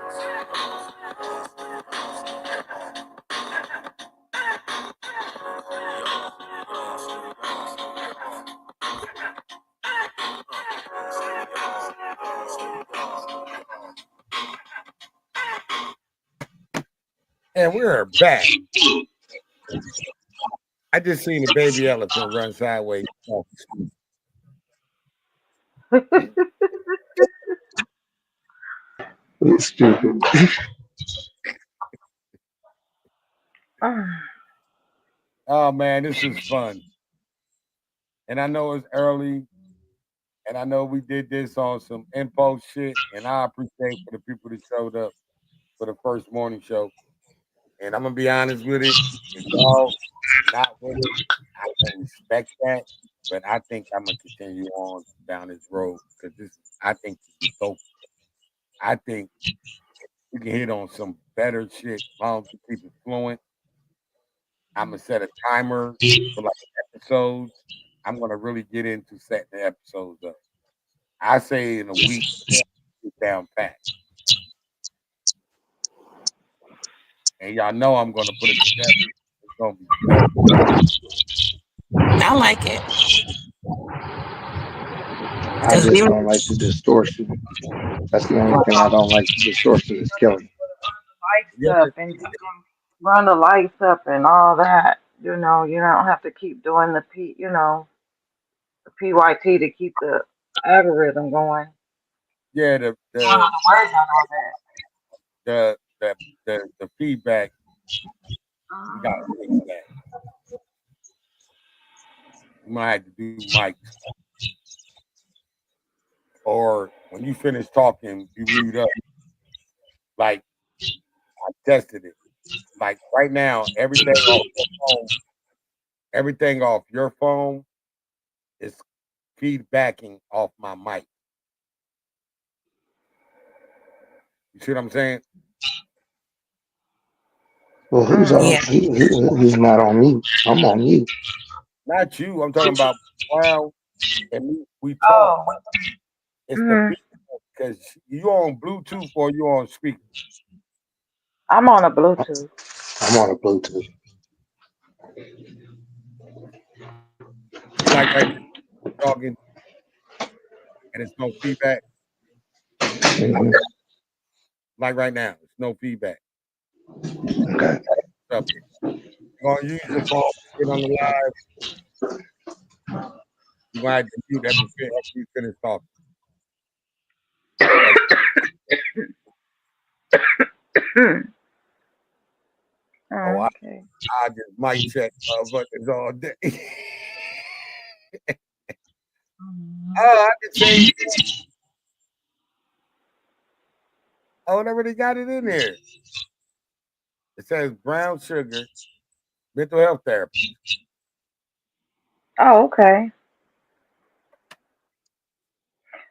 And we're back. I just seen a baby elephant run sideways.
It's stupid.
Oh man, this is fun. And I know it's early, and I know we did this on some impulse shit, and I appreciate for the people that showed up for the first morning show. And I'm gonna be honest with it, if y'all not with it, I can respect that, but I think I'm gonna continue on down this road because I think so. I think we can hit on some better shit. As long as we keep it fluent, I'm gonna set a timer for like episodes. I'm gonna really get into setting the episodes up. I say in a week, get down pat. And y'all know I'm gonna put it together. It's gonna be dope.
I like it.
I just don't like the distortion. That's the only thing I don't like. The distortion is killing.
Lights
Yeah,
up and run the lights up and all that. You know, you don't have to keep doing the PYT to keep the algorithm going.
yeah.
You don't have to worry about all that.
The the feedback. We gotta fix that. We might have to do mics, or when you finish talking, you mute up. Like I tested it. Like right now, everything off your phone is feedbacking off my mic. You see what I'm saying?
Well, who's on?
Yeah.
He's not on me. I'm on you.
Not you. I'm talking about Brown and me. We talk.
Oh,
It's the
mm,
feedback because you on Bluetooth or you on speaker.
I'm on a Bluetooth.
I'm on a Bluetooth.
See, like right now, talking and it's no feedback.
Hmm.
Like right now, it's no feedback.
Okay.
So you're gonna use your phone, get on the live. You're gonna have to mute after you finish talking. 'Cause, oh,
Okay.
I just mic check motherfuckers all day. Oh, I can change. Oh, I already got it in there. It says brown sugar, mental health therapy.
Oh, okay.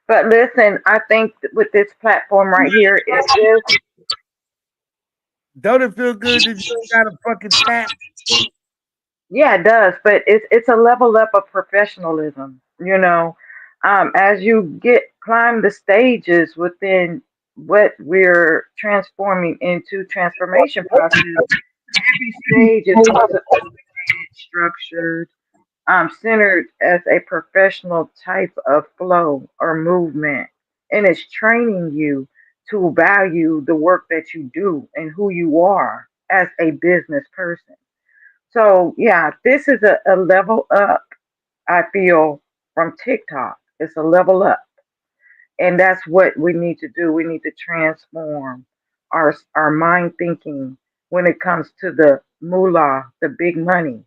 But listen, I think with this platform right here, it is.
Don't it feel good that you ain't got a fucking tap?
Yeah, it does, but it's a level up of professionalism. As you get climb the stages within what we're transforming into transformation process, every stage is more sophisticated, structured, centered as a professional type of flow or movement, and it's training you to value the work that you do and who you are as a business person. So yeah, this is a level up, I feel, from TikTok. It's a level up. And that's what we need to do. We need to transform our mind thinking when it comes to the moolah, the big money.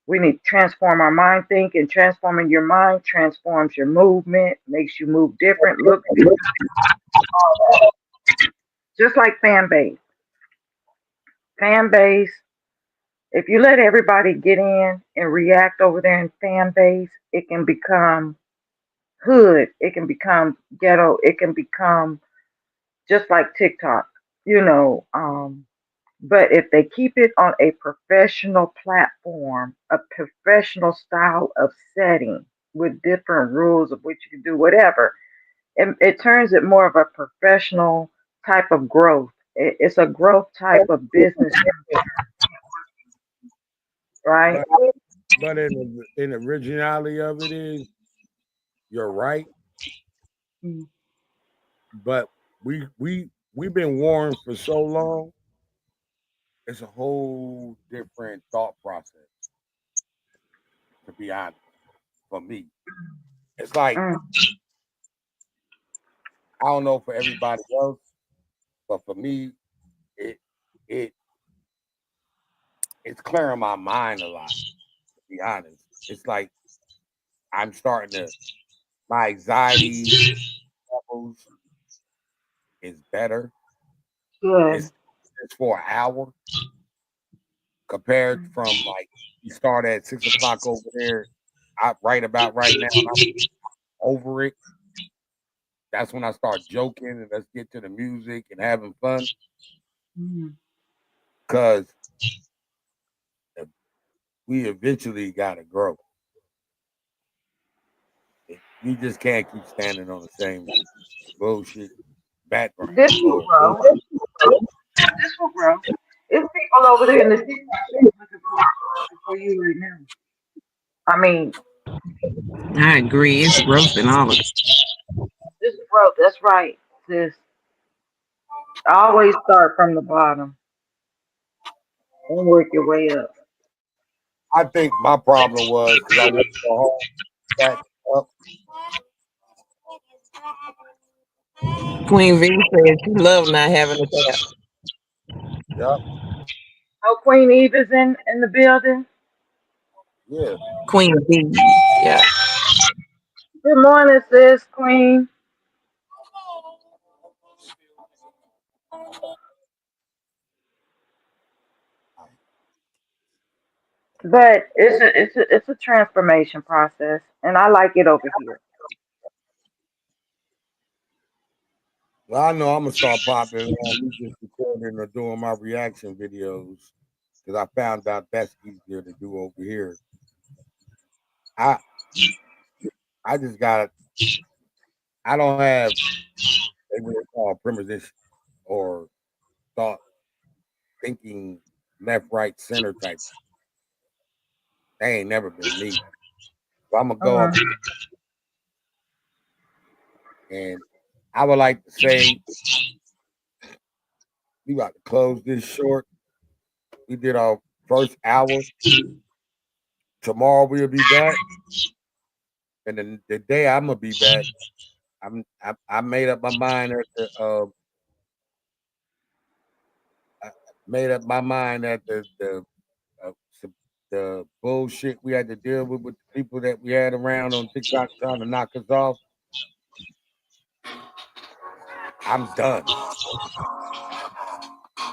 We need to transform our mind thinking. Transforming your mind transforms your movement, makes you move different, look different, all that. Just like fan base. Fan base, if you let everybody get in and react over there in fan base, it can become hood, it can become ghetto, it can become just like TikTok, you know. But if they keep it on a professional platform, a professional style of setting with different rules of which you can do whatever, it turns it more of a professional type of growth. It's a growth type of business, right?
But in the originality of it is, you're right.
Mm.
But we've been warned for so long. It's a whole different thought process. To be honest, for me, it's like
Mm.
I don't know for everybody else, but for me, it it it's clearing my mind a lot. To be honest, it's like I'm starting to my anxiety levels is better.
Good.
It's for an hour compared from like you start at 6 o'clock over there. I right about right now, and I'm over it. That's when I start joking and let's get to the music and having fun.
Mm.
Cause we eventually gotta grow. You just can't keep standing on the same bullshit background.
This will grow. This will grow. It's people over there in the city looking for you right now. I mean,
I agree. It's growth and all of it.
this is growth. That's right, sis. Always start from the bottom and work your way up.
I think my problem was because I went so hard back up.
Queen V said she loved not having a tap.
Yep.
Oh, Queen Eve is in the building.
Yeah.
Queen V. Yeah.
Good morning, sis, Queen. But it's a transformation process, and I like it over here.
Well, I know I'm gonna start popping on me just recording or doing my reaction videos because I found out that's easier to do over here. I just got I don't have maybe it's called premonition or thought thinking left, right, center type. They ain't never been me. So I'm gonna go up and I would like to say we got to close this short. We did our first hour. Tomorrow we'll be back. And then the day I'm gonna be back, I made up my mind at the bullshit we had to deal with the people that we had around on TikTok trying to knock us off. I'm done.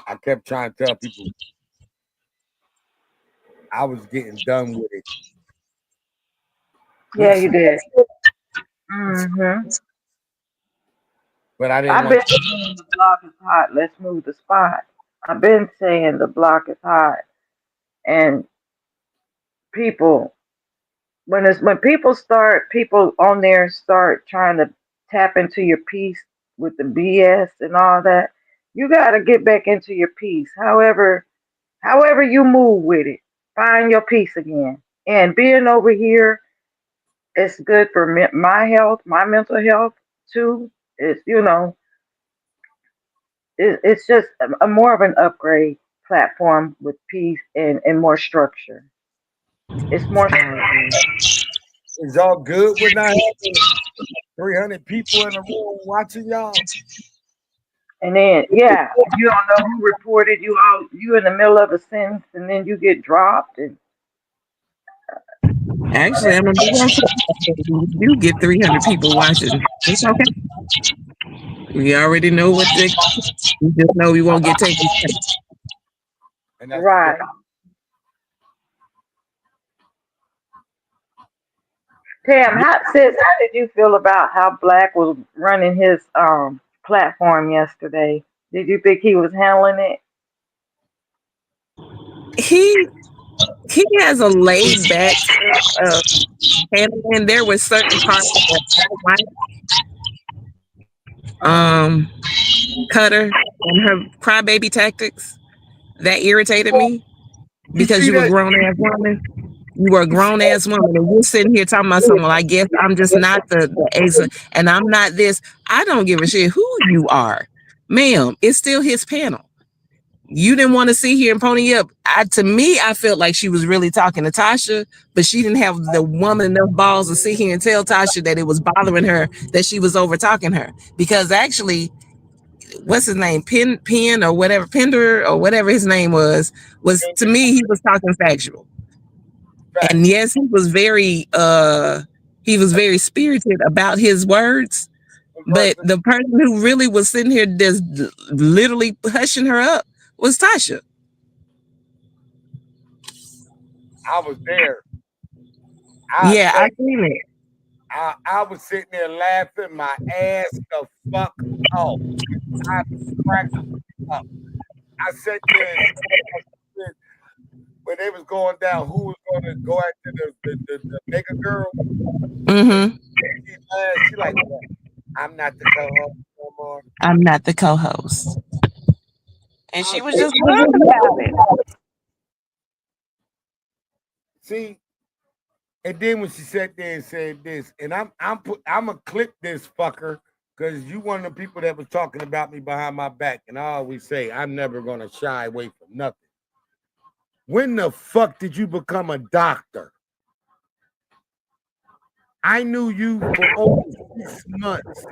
I kept trying to tell people I was getting done with it.
Yeah, you did. Mm-hmm.
But I didn't
I've
want
been saying the block is hot. Let's move the spot. I've been saying the block is hot, and people when people on there start trying to tap into your peace with the BS and all that. You got to get back into your peace. However you move with it, find your peace again. And being over here, it's good for my health, my mental health too. It's it's just a more of an upgrade platform with peace and more structure. It's more.
is y'all good with not having 300 people in the room watching y'all?
And then, yeah, you don't know who reported you in the middle of a sentence, and then you get dropped. And
Actually, I'm gonna be honest. You get 300 people watching. It's okay. We already know what the. We just know we won't get taken.
And that's
right, Tam, how did you feel about how Black was running his platform yesterday? Did you think he was handling it?
He has a laid back and there was certain parts that Cutter and her crybaby tactics that irritated me because you were a grown ass woman. You were a grown ass woman, and you're sitting here talking about something. Well, I guess I'm just not the ace, and I'm not this. I don't give a shit who you are, ma'am. It's still his panel. You didn't want to sit here and pony up. To me, I felt like she was really talking to Tasha, but she didn't have the woman enough balls to sit here and tell Tasha that it was bothering her that she was over talking her. Because actually, what's his name? Penn or whatever, Pender or whatever his name was to me, he was talking factual. And yes, he was very spirited about his words. But the person who really was sitting here just literally hushing her up was Tasha.
I was there.
I seen it.
I was sitting there laughing my ass the fuck off. I cracked up. I said this. when they was going down, who was going to go after the mega girl?
Mm-hmm.
She like, well, I'm not the co-host no more.
I'm not the co-host. And she was just
Was
good about it.
See, and then when she sat there and said this, and I'm gonna clip this fucker because you one of the people that was talking about me behind my back, and I always say I'm never gonna shy away from nothing. When the fuck did you become a doctor? I knew you for over 6 months.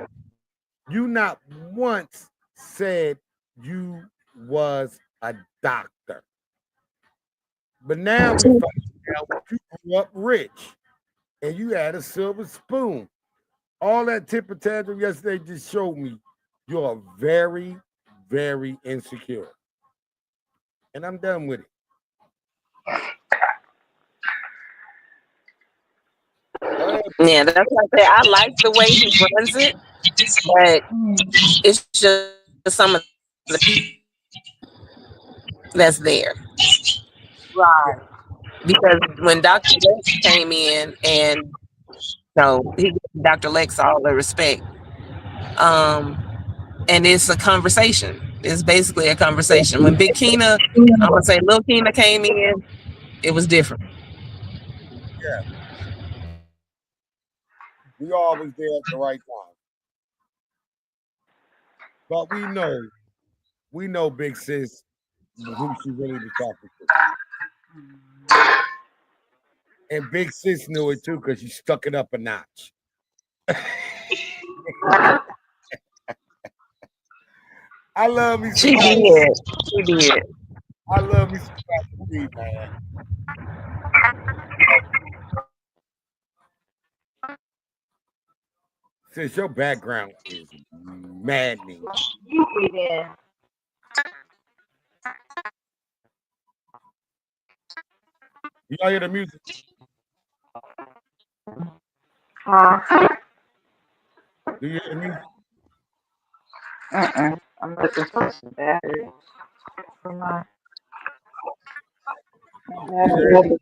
You not once said you was a doctor. But now we find out you grew up rich and you had a silver spoon. All that tip of tantrum yesterday just showed me you are very, very insecure. And I'm done with it.
Yeah, that's what I say. I like the way he runs it, but it's just some of the people that's there.
right.
Because when Dr. Lex came in, and he gave Dr. Lex all the respect. And it's a conversation. It's basically a conversation. When Big Keena, I'm gonna say Lil Keena came in, it was different.
Yeah. We always there at the right time. But we know Big Sis who she really was talking to. And Big Sis knew it too because she stuck it up a notch. I love me some
She did. She did.
I love me some Pastor P, man. Since your background is maddening.
You be there.
Y'all hear the music? Do you hear the music?
I'm looking for some batteries for my battery.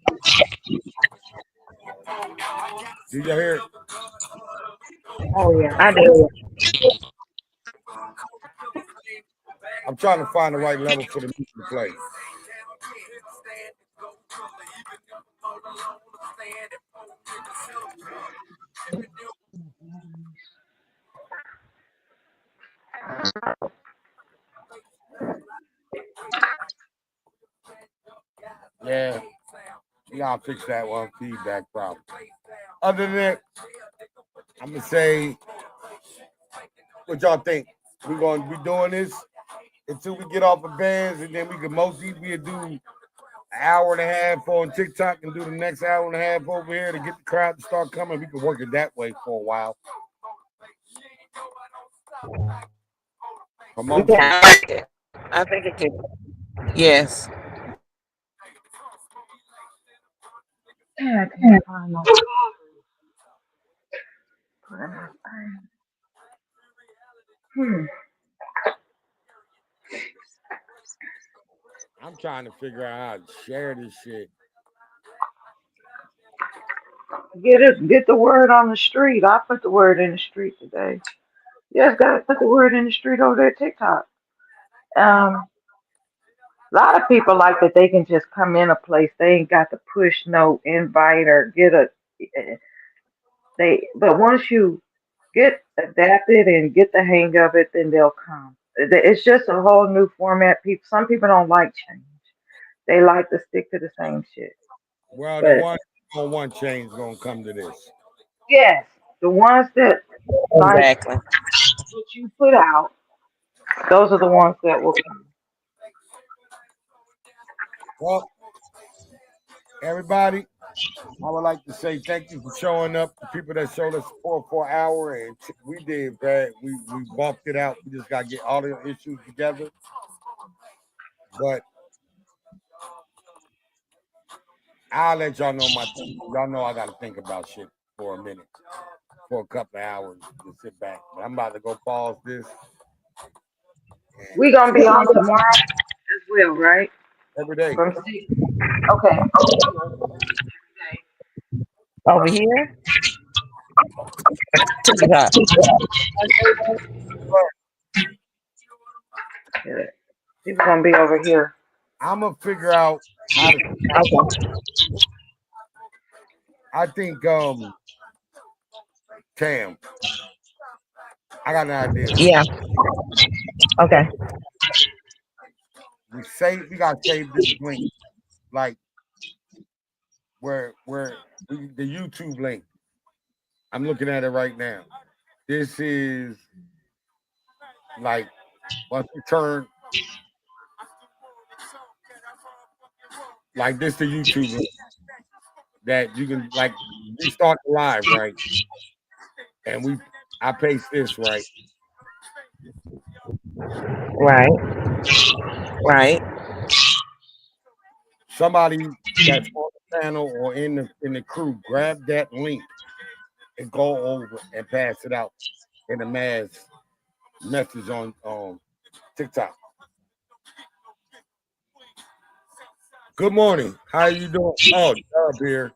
Do y'all hear it?
Oh yeah.
I did.
I'm trying to find the right level for the music to play. Yeah, y'all fix that one feedback problem. Other than that, I'm gonna say, what y'all think? We're gonna be doing this until we get off of bands, and then we can mostly we'll do an hour and a half on TikTok and do the next hour and a half over here to get the crowd to start coming. We can work it that way for a while. Promotion.
Yeah, I like it. I think it could. Yes.
Yeah, I can't find my
I'm trying to figure out how to share this shit.
Get the word on the street. I put the word in the street today. Yes, gotta put the word in the street over there TikTok. A lot of people like that they can just come in a place. They ain't got to push no invite or get a but once you get adapted and get the hang of it, then they'll come. It's just a whole new format. Some people don't like change. They like to stick to the same shit.
Well, the
But
one on one chain's gonna come to this.
yes, the ones that like
Exactly.
what you put out, those are the ones that will come.
Well, everybody, I would like to say thank you for showing up. The people that showed us support for an hour, and we did bad. We bumped it out. We just got to get all the issues together. But I'll let y'all know y'all know I got to think about shit for a minute, for a couple of hours to sit back. But I'm about to go pause this.
We gonna be on tomorrow as well, right?
every day.
From 6. Okay.
Over here, TikTok.
Yeah. He's gonna be over here.
I'm gonna figure out how to.
Okay.
I think Tam, I got an idea.
Yeah. Okay.
We gotta save this link, like where the YouTube link. I'm looking at it right now. This is like once we turn like this the YouTube link that you can like restart the live, right? And I paste this right.
Right. Right.
Somebody that's on the panel or in the crew, grab that link and go over and pass it out in a mass message on TikTok. Good morning. How are you doing? Oh, Dub here.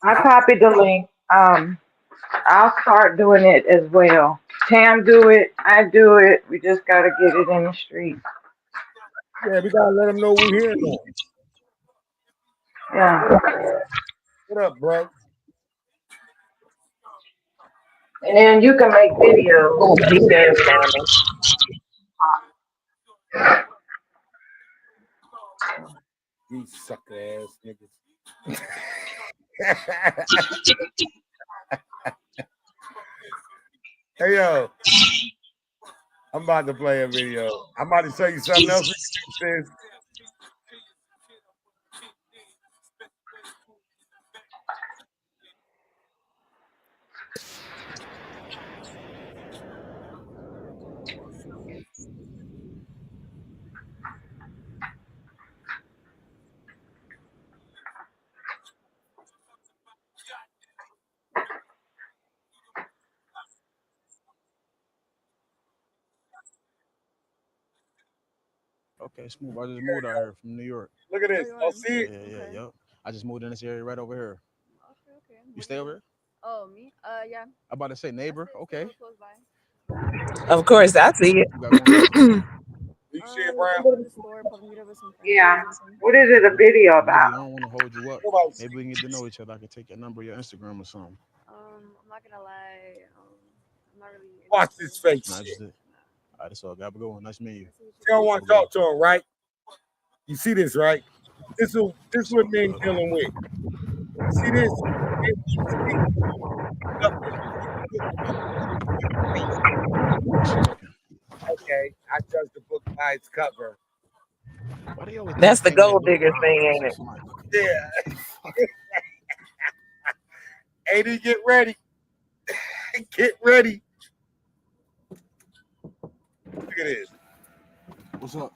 I copied the link. I'll start doing it as well. Tam do it. I do it. We just gotta get it in the street.
Yeah, we gotta let them know we're here now.
Yeah.
What up, bro?
And then you can make videos.
Oh, big ass family.
These sucker ass niggas. Hey yo, I'm about to play a video. I'm about to show you something else. Sis.
Okay, smooth. I just moved out here from New York.
Look at
Oh,
this.
you
Oh,
are?
see
Yeah,
it?
yeah, yep. I just moved in this area right over here.
Okay, okay.
You
What
stay
do
over here?
Oh, me? Yeah.
I'm about to say
I
neighbor.
stay
Okay.
real close by.
Of course, I see
What you got going on?
it.
You see it,
Just
Brown?
go to the store, probably meet up with some friends or
Yeah.
something.
What is it a
Okay.
video
Well, maybe
about?
I don't want to hold you up.
Nobody see
Maybe we can get to know each other. I can take your number, your Instagram or something.
I'm not gonna lie. I'm not really
Watch this
interested.
fake
Not
shit.
interested. All right, that's all. Got to go. Nice meeting you.
I see what
You
you're
don't
saying.
want
Have
to
a good one.
talk to him, right? You see this, right? This
What's
what
up? What's
men
up?
dealing with. You see this?
What's she cooking?
Okay, I judge the book by its cover.
Why they always
That's
doing
the
things they
gold
do
digger
around
thing,
us?
ain't
So
it?
somebody cooking.
Yeah.
Fuck.
AD, get ready. Get ready. Look at this.
What's up?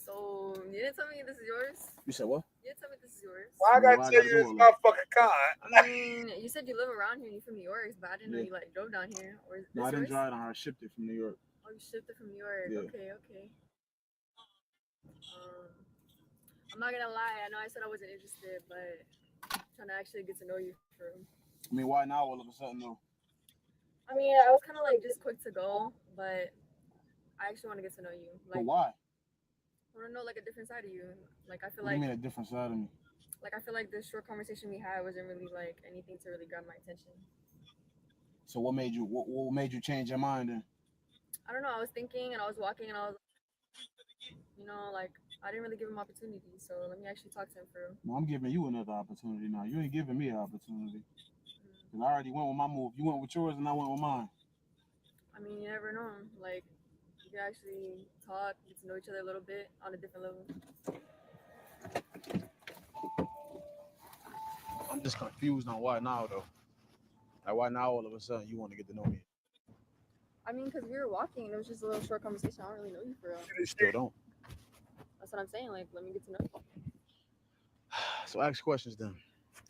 So you didn't tell me this is yours.
You said what?
You didn't tell me this is yours.
Why I
I mean,
gotta
why I
tell
gotta
you
do
this
all that?
motherfucking car?
I mean, you said you live around here and you're from New York, but I didn't know
Yeah.
you like drove down here. Or is
No, I
this
didn't
yours?
drive down here. I shipped it from New York.
Oh, you shipped it from New York.
Yeah.
Okay, okay. I'm not gonna lie. I know I said I wasn't interested, but I'm trying to actually get to know you for.
I mean, why now all of a sudden though?
I mean, I was kind of like just quick to go, but I actually want to get to know you.
But
Like,
why?
I want to know like a different side of you. Like, I feel
What do you
like,
mean a different side of me?
like I feel like the short conversation we had wasn't really like anything to really grab my attention.
So what made you change your mind then?
I don't know. I was thinking and I was walking and I was, like I didn't really give him opportunity. So let me actually talk to him for real.
No, I'm giving you another opportunity now. You ain't giving me an opportunity. Cause I already went with my move. You went with yours and I went with mine.
I mean, you never know. Like, you can actually talk, get to know each other a little bit on a different level.
I'm just confused on why now though. Like why now all of a sudden you want to get to know me?
I mean, because we were walking and it was just a little short conversation. I don't really know you for real.
You still don't.
That's what I'm saying. Like, let me get to know you.
So ask questions then.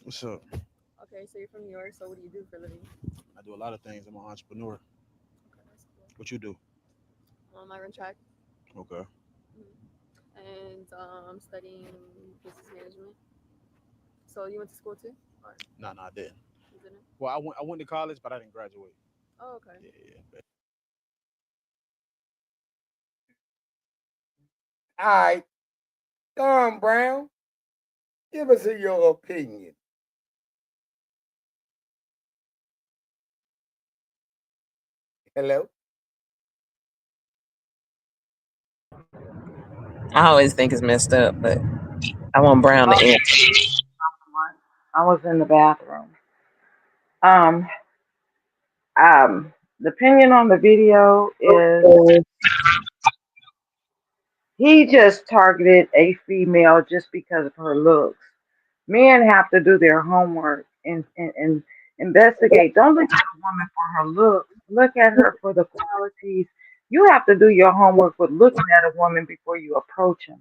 What's up?
Okay, so you're from New York. So what do you do for a living?
I do a lot of things. I'm an entrepreneur.
Okay, that's cool.
What you do?
I run track.
Okay.
and I'm studying business management. So you went to school too, or
No, I didn't.
you didn't?
Well, I went to college, but I didn't graduate.
Oh, okay.
Yeah.
All right, Don Brown, give us your opinion. Hello?
I always think it's messed up, but I want Brown to
Oh,
answer.
I was in the bathroom. Um, the opinion on the video is he just targeted a female just because of her looks. Men have to do their homework and investigate. Don't look at a woman for her looks. Look at her for the qualities. You have to do your homework with looking at a woman before you approach them.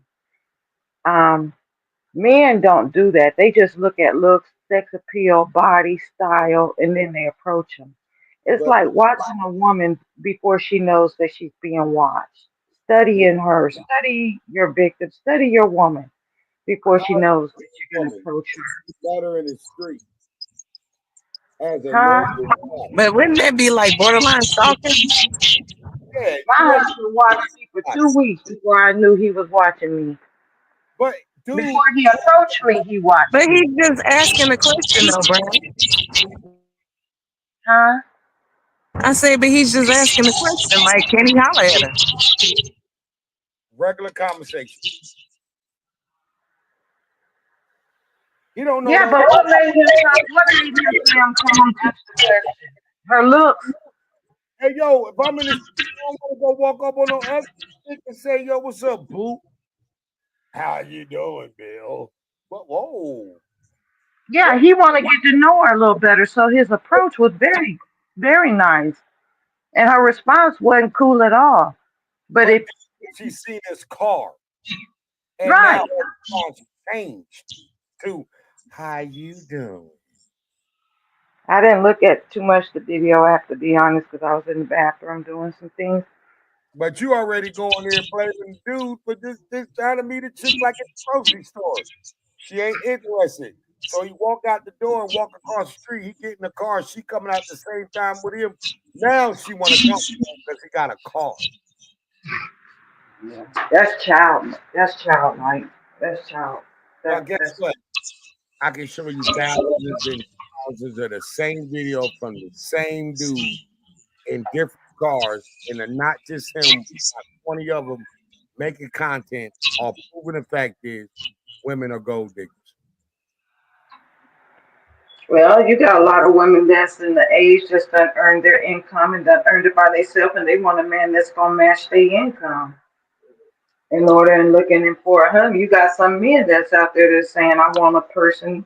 Um, Men don't do that. They just look at looks, sex appeal, body, style, and then they approach them. It's
But
like watching a woman before she knows that she's being watched. Studying her, study your victim, study your woman before
how
she
is
knows that
a
you're going to
woman
approach her.
met her in the street as a
Huh?
normal guy?
But wouldn't that be like borderline stalking?
Yeah,
My
you ain't
husband watched me for
got it.
2 weeks before I knew he was watching me.
But dude,
Before he approached me, he watched
But
me.
he's just asking a question though, Brown.
Huh?
I said, but he's just asking a question. Like, can he holler at her?
regular conversation. He don't know
Yeah,
that.
but what made him come? What made him say I'm coming just the question? Her looks.
Hey, yo, if I'm in the street, I don't want to go walk up on no ugly chick and say, yo, what's up, boo? How you doing, Bill? But whoa,
Yeah,
what?
he want to get to know her a little better, so his approach was very, very nice, and her response wasn't cool at all. But
But
if
she's seen his car, and now
right,
her response changed to, how you doing?
I didn't look at too much the video. I have to be honest, because I was in the bathroom doing some things.
But you already going there blaming the dude for this trying to meet a chick like at the grocery store. She ain't interested. So he walk out the door and walk across the street. He get in the car. She coming out the same time with him. Now she want to jump because he got a car.
That's child. That's childlike. That's child.
Well, guess
That's
what? I can show you thousands and thousands of the same video from the same dude in different cars, and not just him, about 20 of them making content, all proving the fact is women are gold diggers.
well, you got a lot of women that's in the age just done earned their income and done earned it by themselves, and they want a man that's gonna match their income. In order and looking in for a husband. You got some men that's out there that's saying, I want a person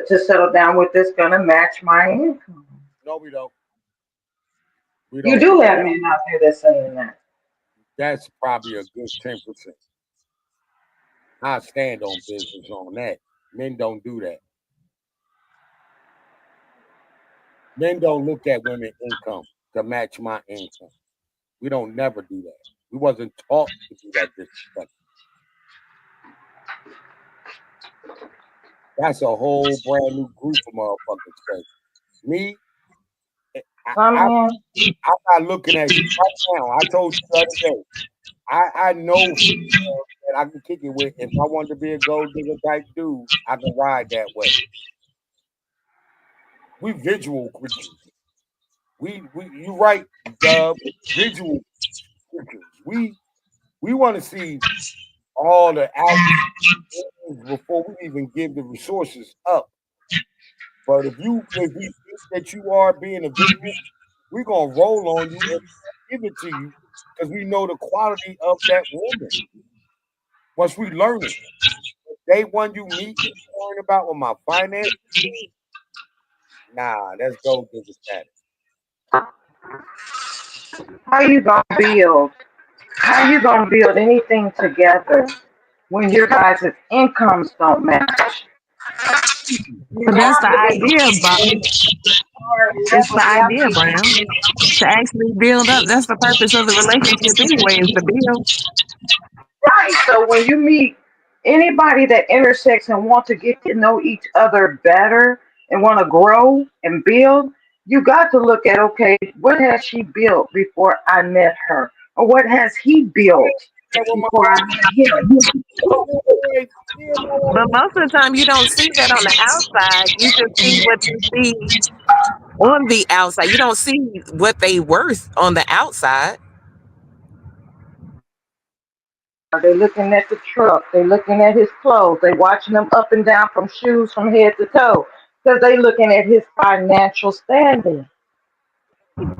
to settle down with that's gonna match my income.
No, we don't. We
You
don't do
do
that.
have men out there that's saying that.
That's probably a good 10%. I stand on business on that. Men don't do that. Men don't look at women income to match my income. We don't never do that. We wasn't taught to do that disrespect. That's a whole brand new group of motherfuckers. Me,
Some
I,
men,
I'm not looking at you right now. I told you the other day. I know that I can kick it with. If I wanted to be a gold digger type dude, I can ride that way. We visual creatures. We you right, Dub. Visual creatures. We want to see all the outcomes before we even give the resources up. But if we think that you are being a visual, we're gonna roll on you and give it to you because we know the quality of that woman. Once we learn it, day one you meet and learn about what my finances, nah, that's gold digger status.
how you gonna build? How you gonna build anything together when your guys' incomes don't match? You
But that's the
have to be
idea, Bob. It's
that's
the
what you have
idea,
to
Brown. To actually build up. That's the purpose of the relationship anyway, is to build.
Right. So when you meet anybody that intersects and want to get to know each other better and want to grow and build, you got to look at, okay, what has she built before I met her? Or what has he built
That was my
before I met him?
boy. Yeah,
But most of the time, you don't see that on the outside. You just see what you see on the outside. You don't see what they worth on the outside.
They looking at the truck. They looking at his clothes. They watching him up and down from shoes from head to toe because they looking at his financial standing.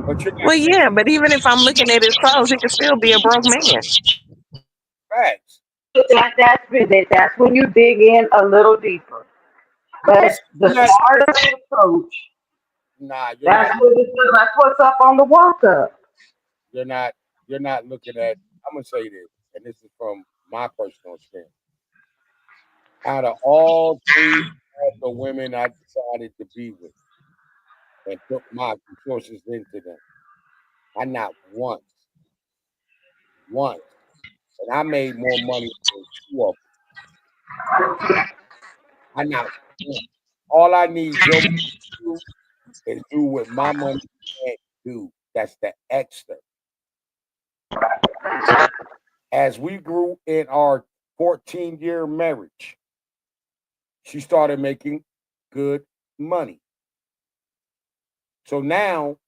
but you're
Well, yeah, but even if I'm looking at his clothes, he could still be a broke man.
not facts.
That's when you dig in a little deeper. But the
You're not,
smartest approach,
nah,
that's what's up on the walk up.
you're not, you're not looking at. I'm gonna say this, and this is from my personal experience. Out of all three of the women I decided to be with and put my resources into them, I not once, and I made more money than two of them. I not once. All I need your money to do is do what my money can't do. That's the extra. As we grew in our 14-year marriage, she started making good money. So now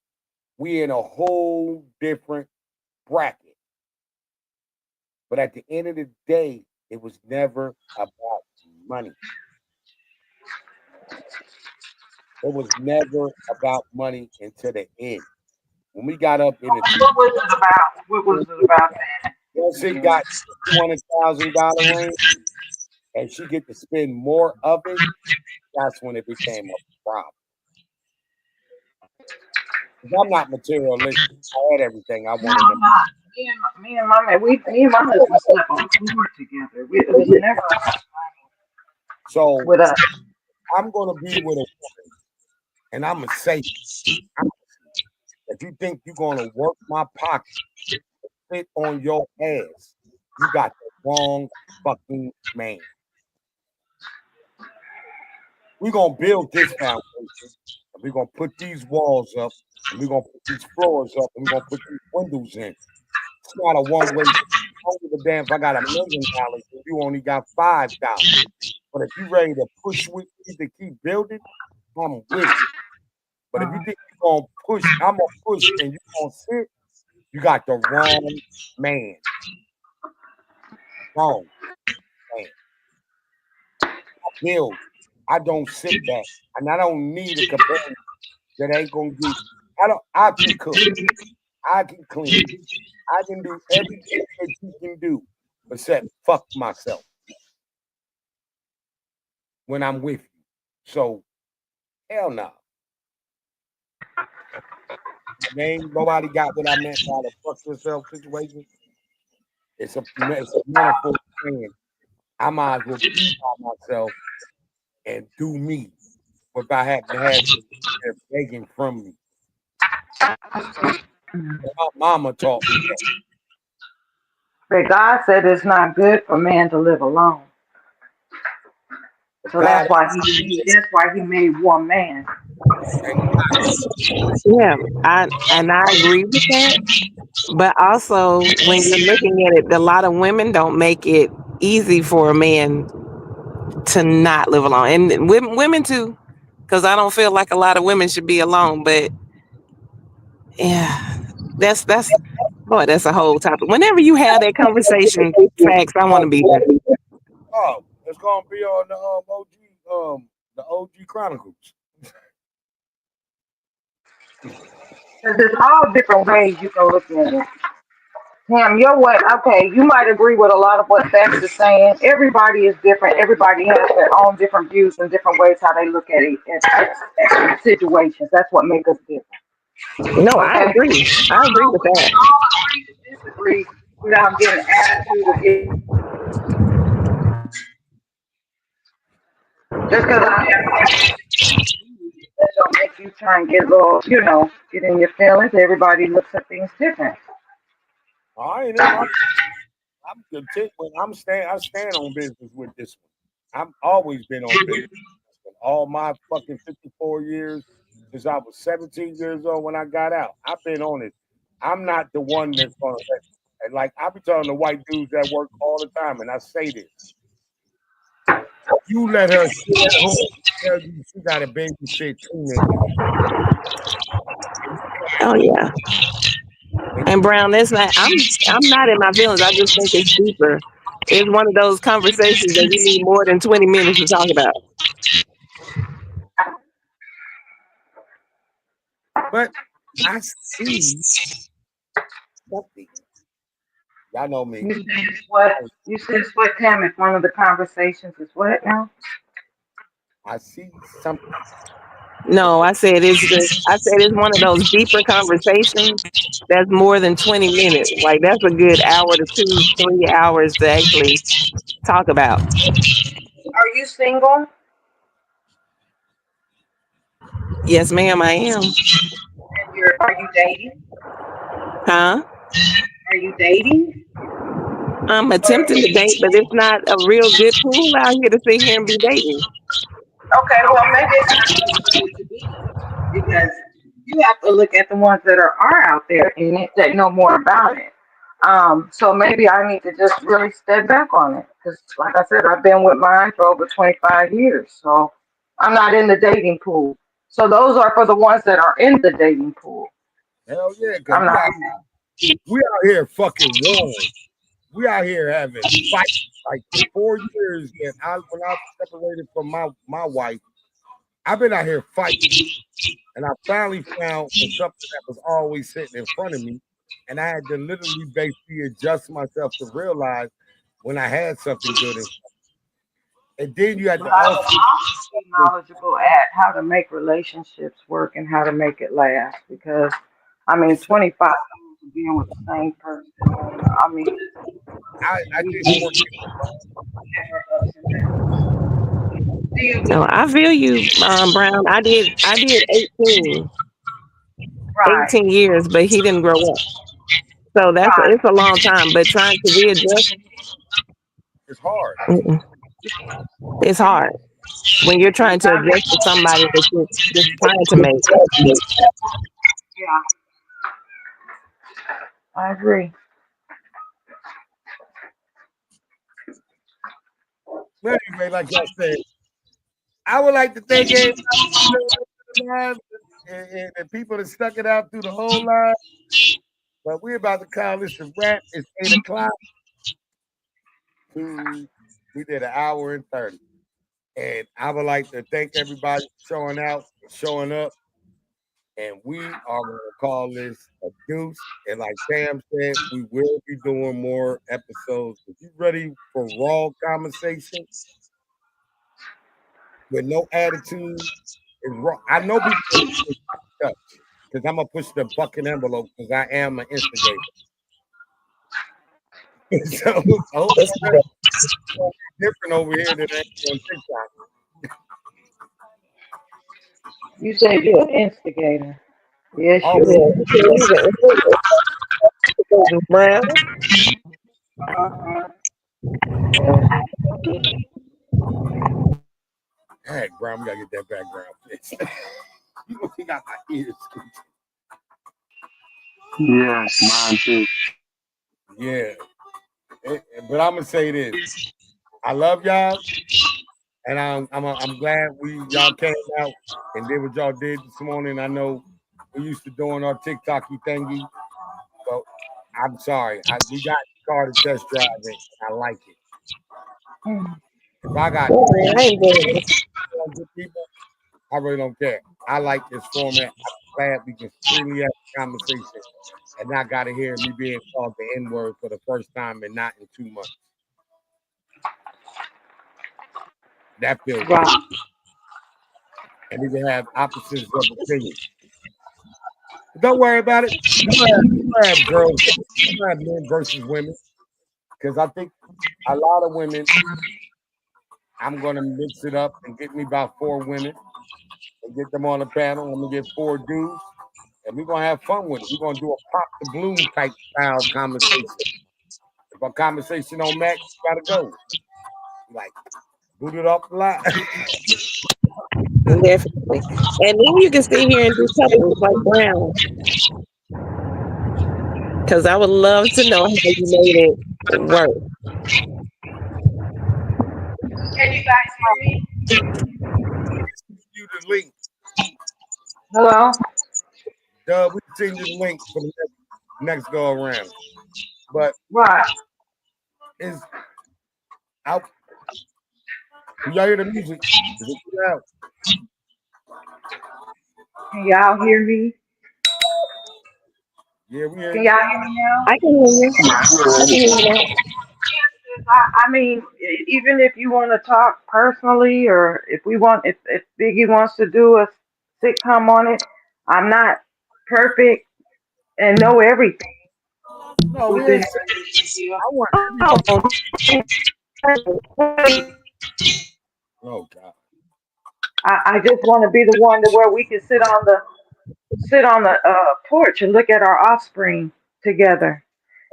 we in a whole different bracket. But at the end of the day, it was never about money. It was never about money until the end. When we got up in the
What was it about? What was it about
once it got $200,000 range and she get to spend more of it, that's when it became a problem. 'Cause I'm not materialistic. I had everything I
No,
wanted in
I'm not. Me and my husband slept on the floor together. It was never
so
with us.
I'm gonna be with a woman and I'm gonna say if you think you're gonna work my pocket, fit on your ass, you got the wrong fucking man. We're gonna build this foundation and we're gonna put these walls up and we're gonna put these floors up and we're gonna put these windows in. It's not a one way. I don't give a damn if I got $1 million and you only got $5. But if you ready to push with me to keep building, I'm with it. But if you think you're gonna push, I'm gonna push and you gonna sit, you got the wrong man. Wrong man. I build. I don't sit back. And I don't need a companion that ain't gonna do. I can cook. I can clean. I can do everything that you can do, except fuck myself when I'm with you. So hell no. Ain't nobody got what I meant by the fuck yourself situation. It's a metaphor saying I might as well be by myself and do me without having to have they're begging from me. My mama taught me that.
But God said it's not good for man to live alone.
But
So
God
that's why he made one man.
and
Yeah, I agree with that. But also, when you're looking at it, a lot of women don't make it easy for a man to not live alone, and women too, because I don't feel like a lot of women should be alone. But yeah, that's boy, that's a whole topic. Whenever you have that conversation, facts, I want to be there.
oh, it's gonna be on the OG Chronicles.
Because there's all different ways you can look at it. Tam, your way, okay, you might agree with a lot of what Bex is saying. Everybody is different. Everybody has their own different views and different ways how they look at it at situations. That's what makes us different.
No, I
Okay?
agree. I agree with
We
that.
can all agree to disagree without getting attitude or get just because I have that don't make you try and get a little, get in your feelings. Everybody looks at things different.
I ain't in my I'm content when I stand on business with this one. I've always been on business. All my fucking 54 years since I was 17 years old when I got out. I've been on it. I'm not the one that's gonna let, and like I be telling the white dudes that work all the time, and I say this. You let her sit at home tell you she got a babysit teenager.
Oh yeah.
And
And Brown, that's not. I'm not in my feelings. I just think it's deeper. It's one of those conversations that you need more than 20 minutes to talk about.
but I see something. Y'all know me.
You said it's what? You said it's what, Tam? If one of the conversations is what now?
I see something.
No, I said it's one of those deeper conversations that's more than 20 minutes. Like that's a good hour to 2, 3 hours to actually talk about.
Are you single?
Yes, ma'am, I am.
And are you dating?
Huh?
Are you dating?
I'm attempting to date, but it's not a real good pool out here to sit here and be dating.
Okay, well maybe it's not necessarily to be because you have to look at the ones that are out there in it that know more about it. So maybe I need to just really step back on it because, like I said, I've been with mine for over 25 years, so I'm not in the dating pool. So those are for the ones that are in the dating pool.
Hell yeah, because
I'm not.
we out here fucking warring. We out here having fights. Like for 4 years that when I separated from my wife, I've been out here fighting. And I finally found something that was always sitting in front of me. And I had to literally basically adjust myself to realize when I had something good. And then you had
But
to
I would
also
also be knowledgeable at how to make relationships work and how to make it last because, I mean, 25 years of being with the same person. I mean,
I
we
did
never
14.
ups and downs. Do you
No, I feel you, Brown. I did
right?
18 years, but he didn't grow up. So
Right.
it's a long time. But trying to readjust,
It's hard.
mm-mm, it's hard when you're
You
trying to
gotta be.
adjust to somebody that you're just trying to make.
Yeah, I agree.
But anyway, like y'all said, I would like to thank everybody and the people that stuck it out through the whole line. But we're about to call this a wrap. It's 8 o'clock. We did an hour and 30. And I would like to thank everybody for showing out, showing up. And we are going to call this a deuce. And like Sam said, we will be doing more episodes. If you ready for raw conversation with no attitude, is raw. I know people because I'm gonna push the fucking envelope because I am an instigator. So I hope that's different over here than on TikTok.
You said you're an instigator. Yes,
Oh,
you
Yeah,
are.
Brown.
Uh-huh.
heck, Brown, we gotta get that background fixed. You got my ears.
Yes, mine too.
Yeah, but I'm gonna say this: I love y'all, and I'm glad y'all came out and did what y'all did this morning. I know we used to doing our TikToky thingy, but I'm sorry. We got the car to test drive it. I like it. If I got
I ain't doing this.
good people, I really don't care. I like this format. I'm glad we can freely have a conversation and not got to hear me being called the N word for the first time and not in 2 months. That feels good.
Right.
And we can have opposites of opinion. But don't worry about it. You have girls, you have men versus women. Because I think a lot of women, I'm going to mix it up and get me about 4 women and get them on the panel. I'm going to get 4 dudes. And we're gonna have fun with it. We're gonna do a pop the bloom type style conversation. If a conversation don't match, you gotta go. Like, boot it off the line.
Definitely. And then you can sit here and do colors like brown. Because I would love to know how you made it work.
Can you guys hear me?
You the link.
Hello?
Dub, we can send you the link for the next go around. But
Right.
it's out. Can y'all hear the music? Is it loud?
Can y'all hear me?
Yeah, we hear
Can
you.
y'all hear me now?
I can hear you. I can hear you now.
I mean, even if you want to talk personally, or if Biggie wants to do a sitcom on it, I'm not perfect and know everything
No, we
within
ain't
the
saying
industry.
I want Oh God.
I just want to be the one to where we can sit on the porch and look at our offspring together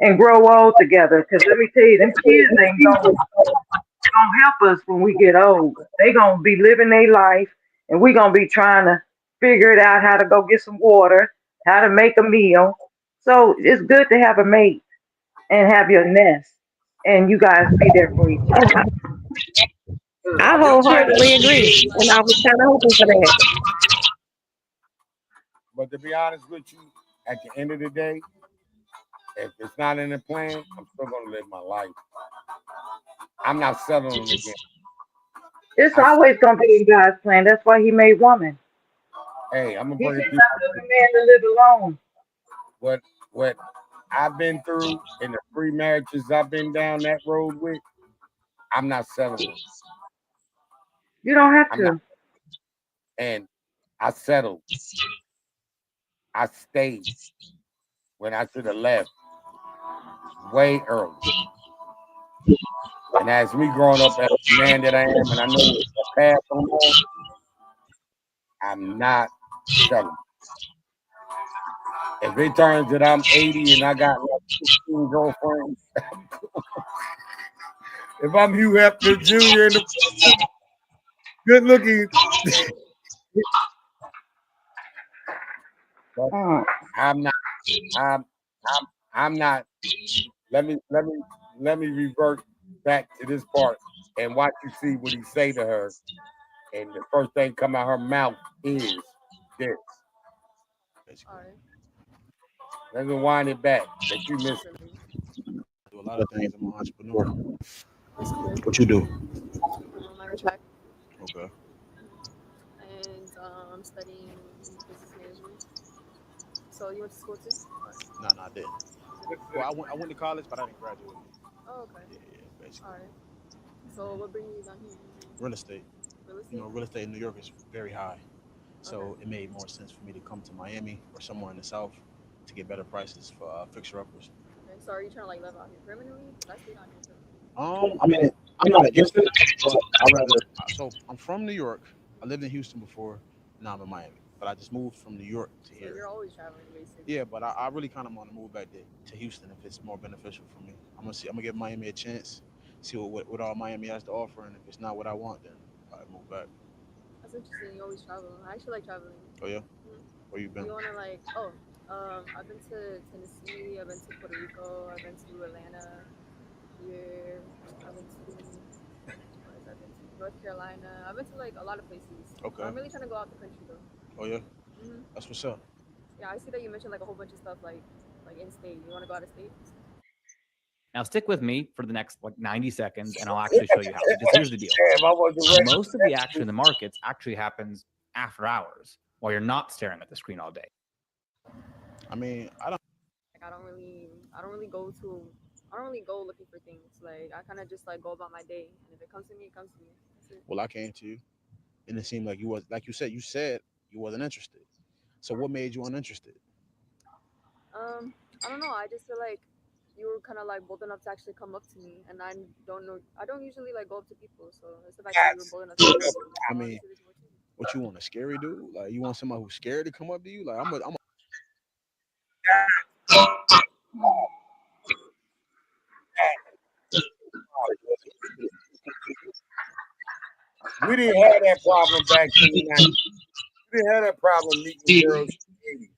and grow old together. Because let me tell you, them kids ain't gonna help us when we get old. They gonna be living their life, and we gonna be trying to figure it out how to go get some water, how to make a meal. So it's good to have a mate and have your nest, and you guys be there for each other.
I
Your
wholeheartedly agree. And I was kind of hoping for that.
But to be honest with you, at the end of the day, if it's not in the plan, I'm still gonna live my life. I'm not settling again.
It's
I,
always gonna be in God's plan. That's why He made woman.
hey, I'm gonna
He
bring
did
it
not
through.
live a man to live alone.
What I've been through in the 3 marriages I've been down that road with, I'm not settling.
You don't have
I'm not,
to.
and I settled. I stayed when I should have left way early. And as me growing up as the man that I am, and I know the path I'm on, I'm not settling. If it turns that I'm 80 and I got like 16 girlfriends, if I'm Hugh Hefner Jr. and the good looking, but
Mm.
I'm not. I'm. I'm not. Let me revert back to this part and watch you see what he say to her. And the first thing come out her mouth is this.
All right.
Let me wind it back that you missed.
Definitely.
I do a lot of things. I'm an entrepreneur.
That's good.
What you do?
I'm a track.
Okay.
And I'm studying business management. So you went to school too?
No, I didn't. Well, I went to college, but I didn't graduate.
Oh, okay.
Yeah, basically.
All right. So what brings you down here?
Real estate.
Real
You
estate?
know, real estate in New York is very high. So
Okay.
it made more sense for me to come to Miami or somewhere in the South to get better prices for fixer-uppers.
Okay. So are you trying to like live out here permanently? Because I stayed out here permanently.
I mean, I'm not against it, but I rather. So I'm from New York. I lived in Houston before. Now I'm in Miami, but I just moved from New York to
So
here.
you're always traveling basically.
Yeah, but I really kind of want to move back to Houston if it's more beneficial for me. I'm gonna give Miami a chance, see what all Miami has to offer, and if it's not what I want, then I move back.
That's interesting. You always travel. I actually like traveling.
Oh yeah,
Mhm.
where you
Do
been?
you want to like? I've been to Tennessee. I've been to Puerto Rico. I've been to Atlanta. Here. I've been to. Where else I've been to? North Carolina. I've been to like a lot of places. But
Okay.
I'm really trying to go out the country though.
Oh yeah,
Hmm.
that's what's up.
Yeah, I see that you mentioned like a whole bunch of stuff like in state. You want to go out of state?
Now stick with me for the next like 90 seconds and I'll actually show you how. Because here's the deal.
Damn, I wasn't ready.
Most of the action in the markets actually happens after hours while you're not staring at the screen all day.
I mean, I don't.
Like I don't really go looking for things. Like I kind of just like go about my day, and if it comes to me, it comes to me. That's it.
Well, I came to you, and it seemed like you was like you said. You said you wasn't interested. So what made you uninterested?
I don't know. I just feel like you were kind of like bold enough to actually come up to me, and I don't know. I don't usually like go up to people, so it's the fact that you were bold enough to come up to me.
I
I
mean,
wanted to do more too.
what you want, a scary dude? Like you want somebody who's scared to come up to you? Like I'm a
We didn't have that problem back in the 90s. We didn't have that problem meeting girls in the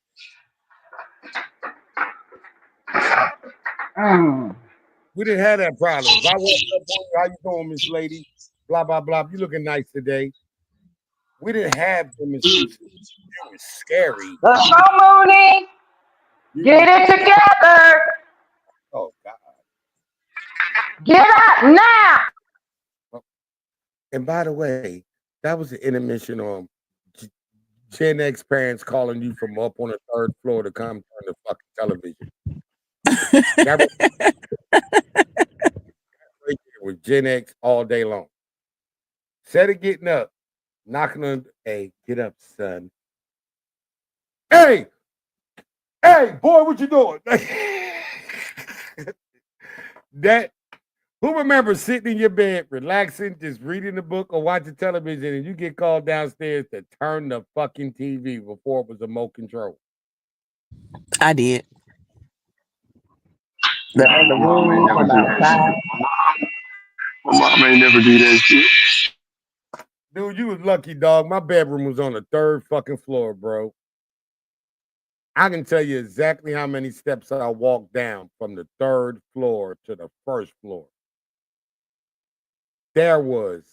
80s. We didn't have that problem. If I walked up on you, how you doing, Miss Lady? Blah, blah, blah. You looking nice today. We didn't have them excuses. It was scary.
Let's go, Mooney. Get it together.
Oh, God.
Get up now.
And by the way, that was the intermission on Gen X parents calling you from up on the 3rd floor to come turn the fucking television. That was right there with Gen X all day long. Instead of getting up, knocking on, hey, get up, son. Hey, boy, what you doing? That, who remembers sitting in your bed, relaxing, just reading a book or watching television, and you get called downstairs to turn the fucking TV before it was remote control?
I did.
My mom ain't never do that shit. My mom ain't never do that shit.
Dude, you was lucky, dog. My bedroom was on the 3rd fucking floor, bro. I can tell you exactly how many steps I walked down from the 3rd floor to the 1st floor. There was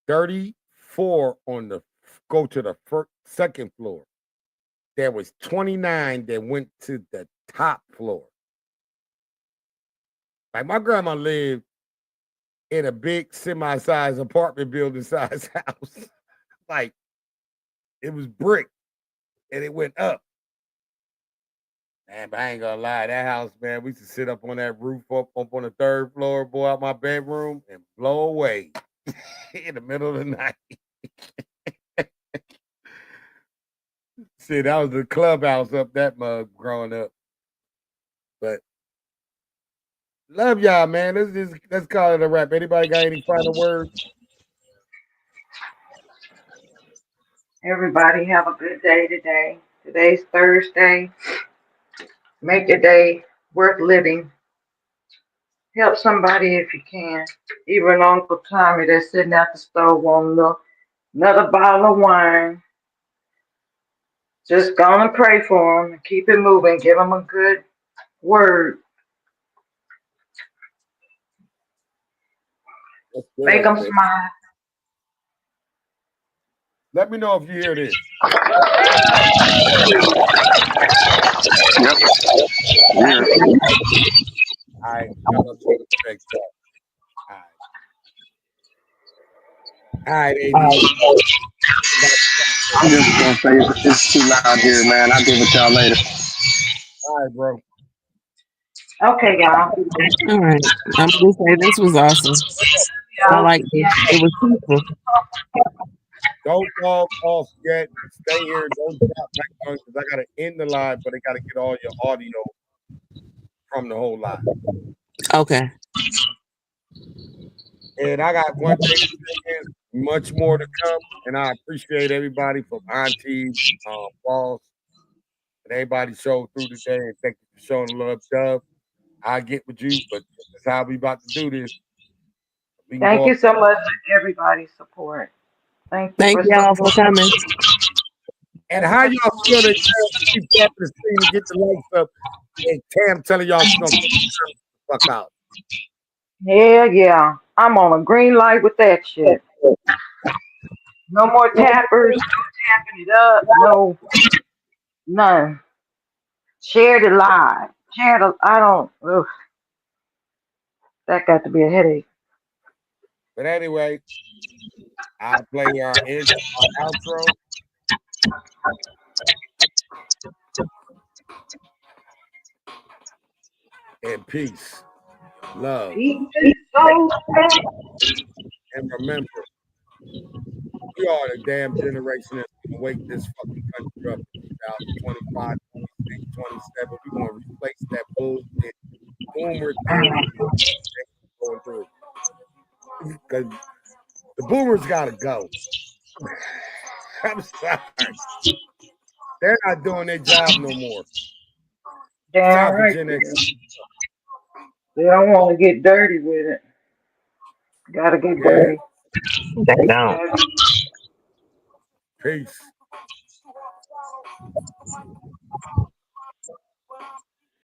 34 on the go to the 2nd floor. There was 29 that went to the top floor. Like my grandma lived in a big semi-sized apartment building size house. Like it was brick and it went up. Man, but I ain't gonna lie, that house, man, we used to sit up on that roof up on the 3rd floor, boy, out my bedroom and blow away in the middle of the night. See, that was the clubhouse up that mug growing up. But love y'all, man. Let's call it a wrap. Anybody got any final words?
Everybody have a good day today. Today's Thursday. Make your day worth living. Help somebody if you can. Even Uncle Tommy that's sitting at the stove wanting another bottle of wine. Just go and pray for him and keep it moving. Give him a good word. Make them smile.
Let me know if you hear this.
Yep. Yeah.
All right. All right, AD.
I'm just gonna say it's too loud here, man. I'll give it to y'all later.
All right, bro.
Okay, y'all.
All right. I'm gonna say this was awesome. I like this. It was peaceful.
Don't log off yet. Stay here. Don't drop back on because I gotta end the live, but I gotta get all your audio from the whole live.
Okay.
And I got one thing to say is much more to come. And I appreciate everybody from Auntie, Boss, and everybody showed through today. And thank you for showing love, Dub. I get with you, but this is how we about to do this.
Thank you so much for everybody's support. Thank you.
Thank y'all for coming.
And how y'all feel that keep tapping the screen to get the lights up? And Tam telling y'all she's gonna get the fuck out.
Yeah. I'm on a green light with that shit. No more tappers, no tapping it up, no, none. Share the live. That got to be a headache.
But anyway, I'll play our outro. And peace, love, and remember, we are the damn generation that's gonna wake this fucking country up in 2025, 26, 27. We're gonna replace that bullshit boomer thing going through. Because the boomers gotta go. I'm sorry. They're not doing their job no more.
Damn right. They don't want to get dirty with it. Gotta get dirty.
They don't.
Peace.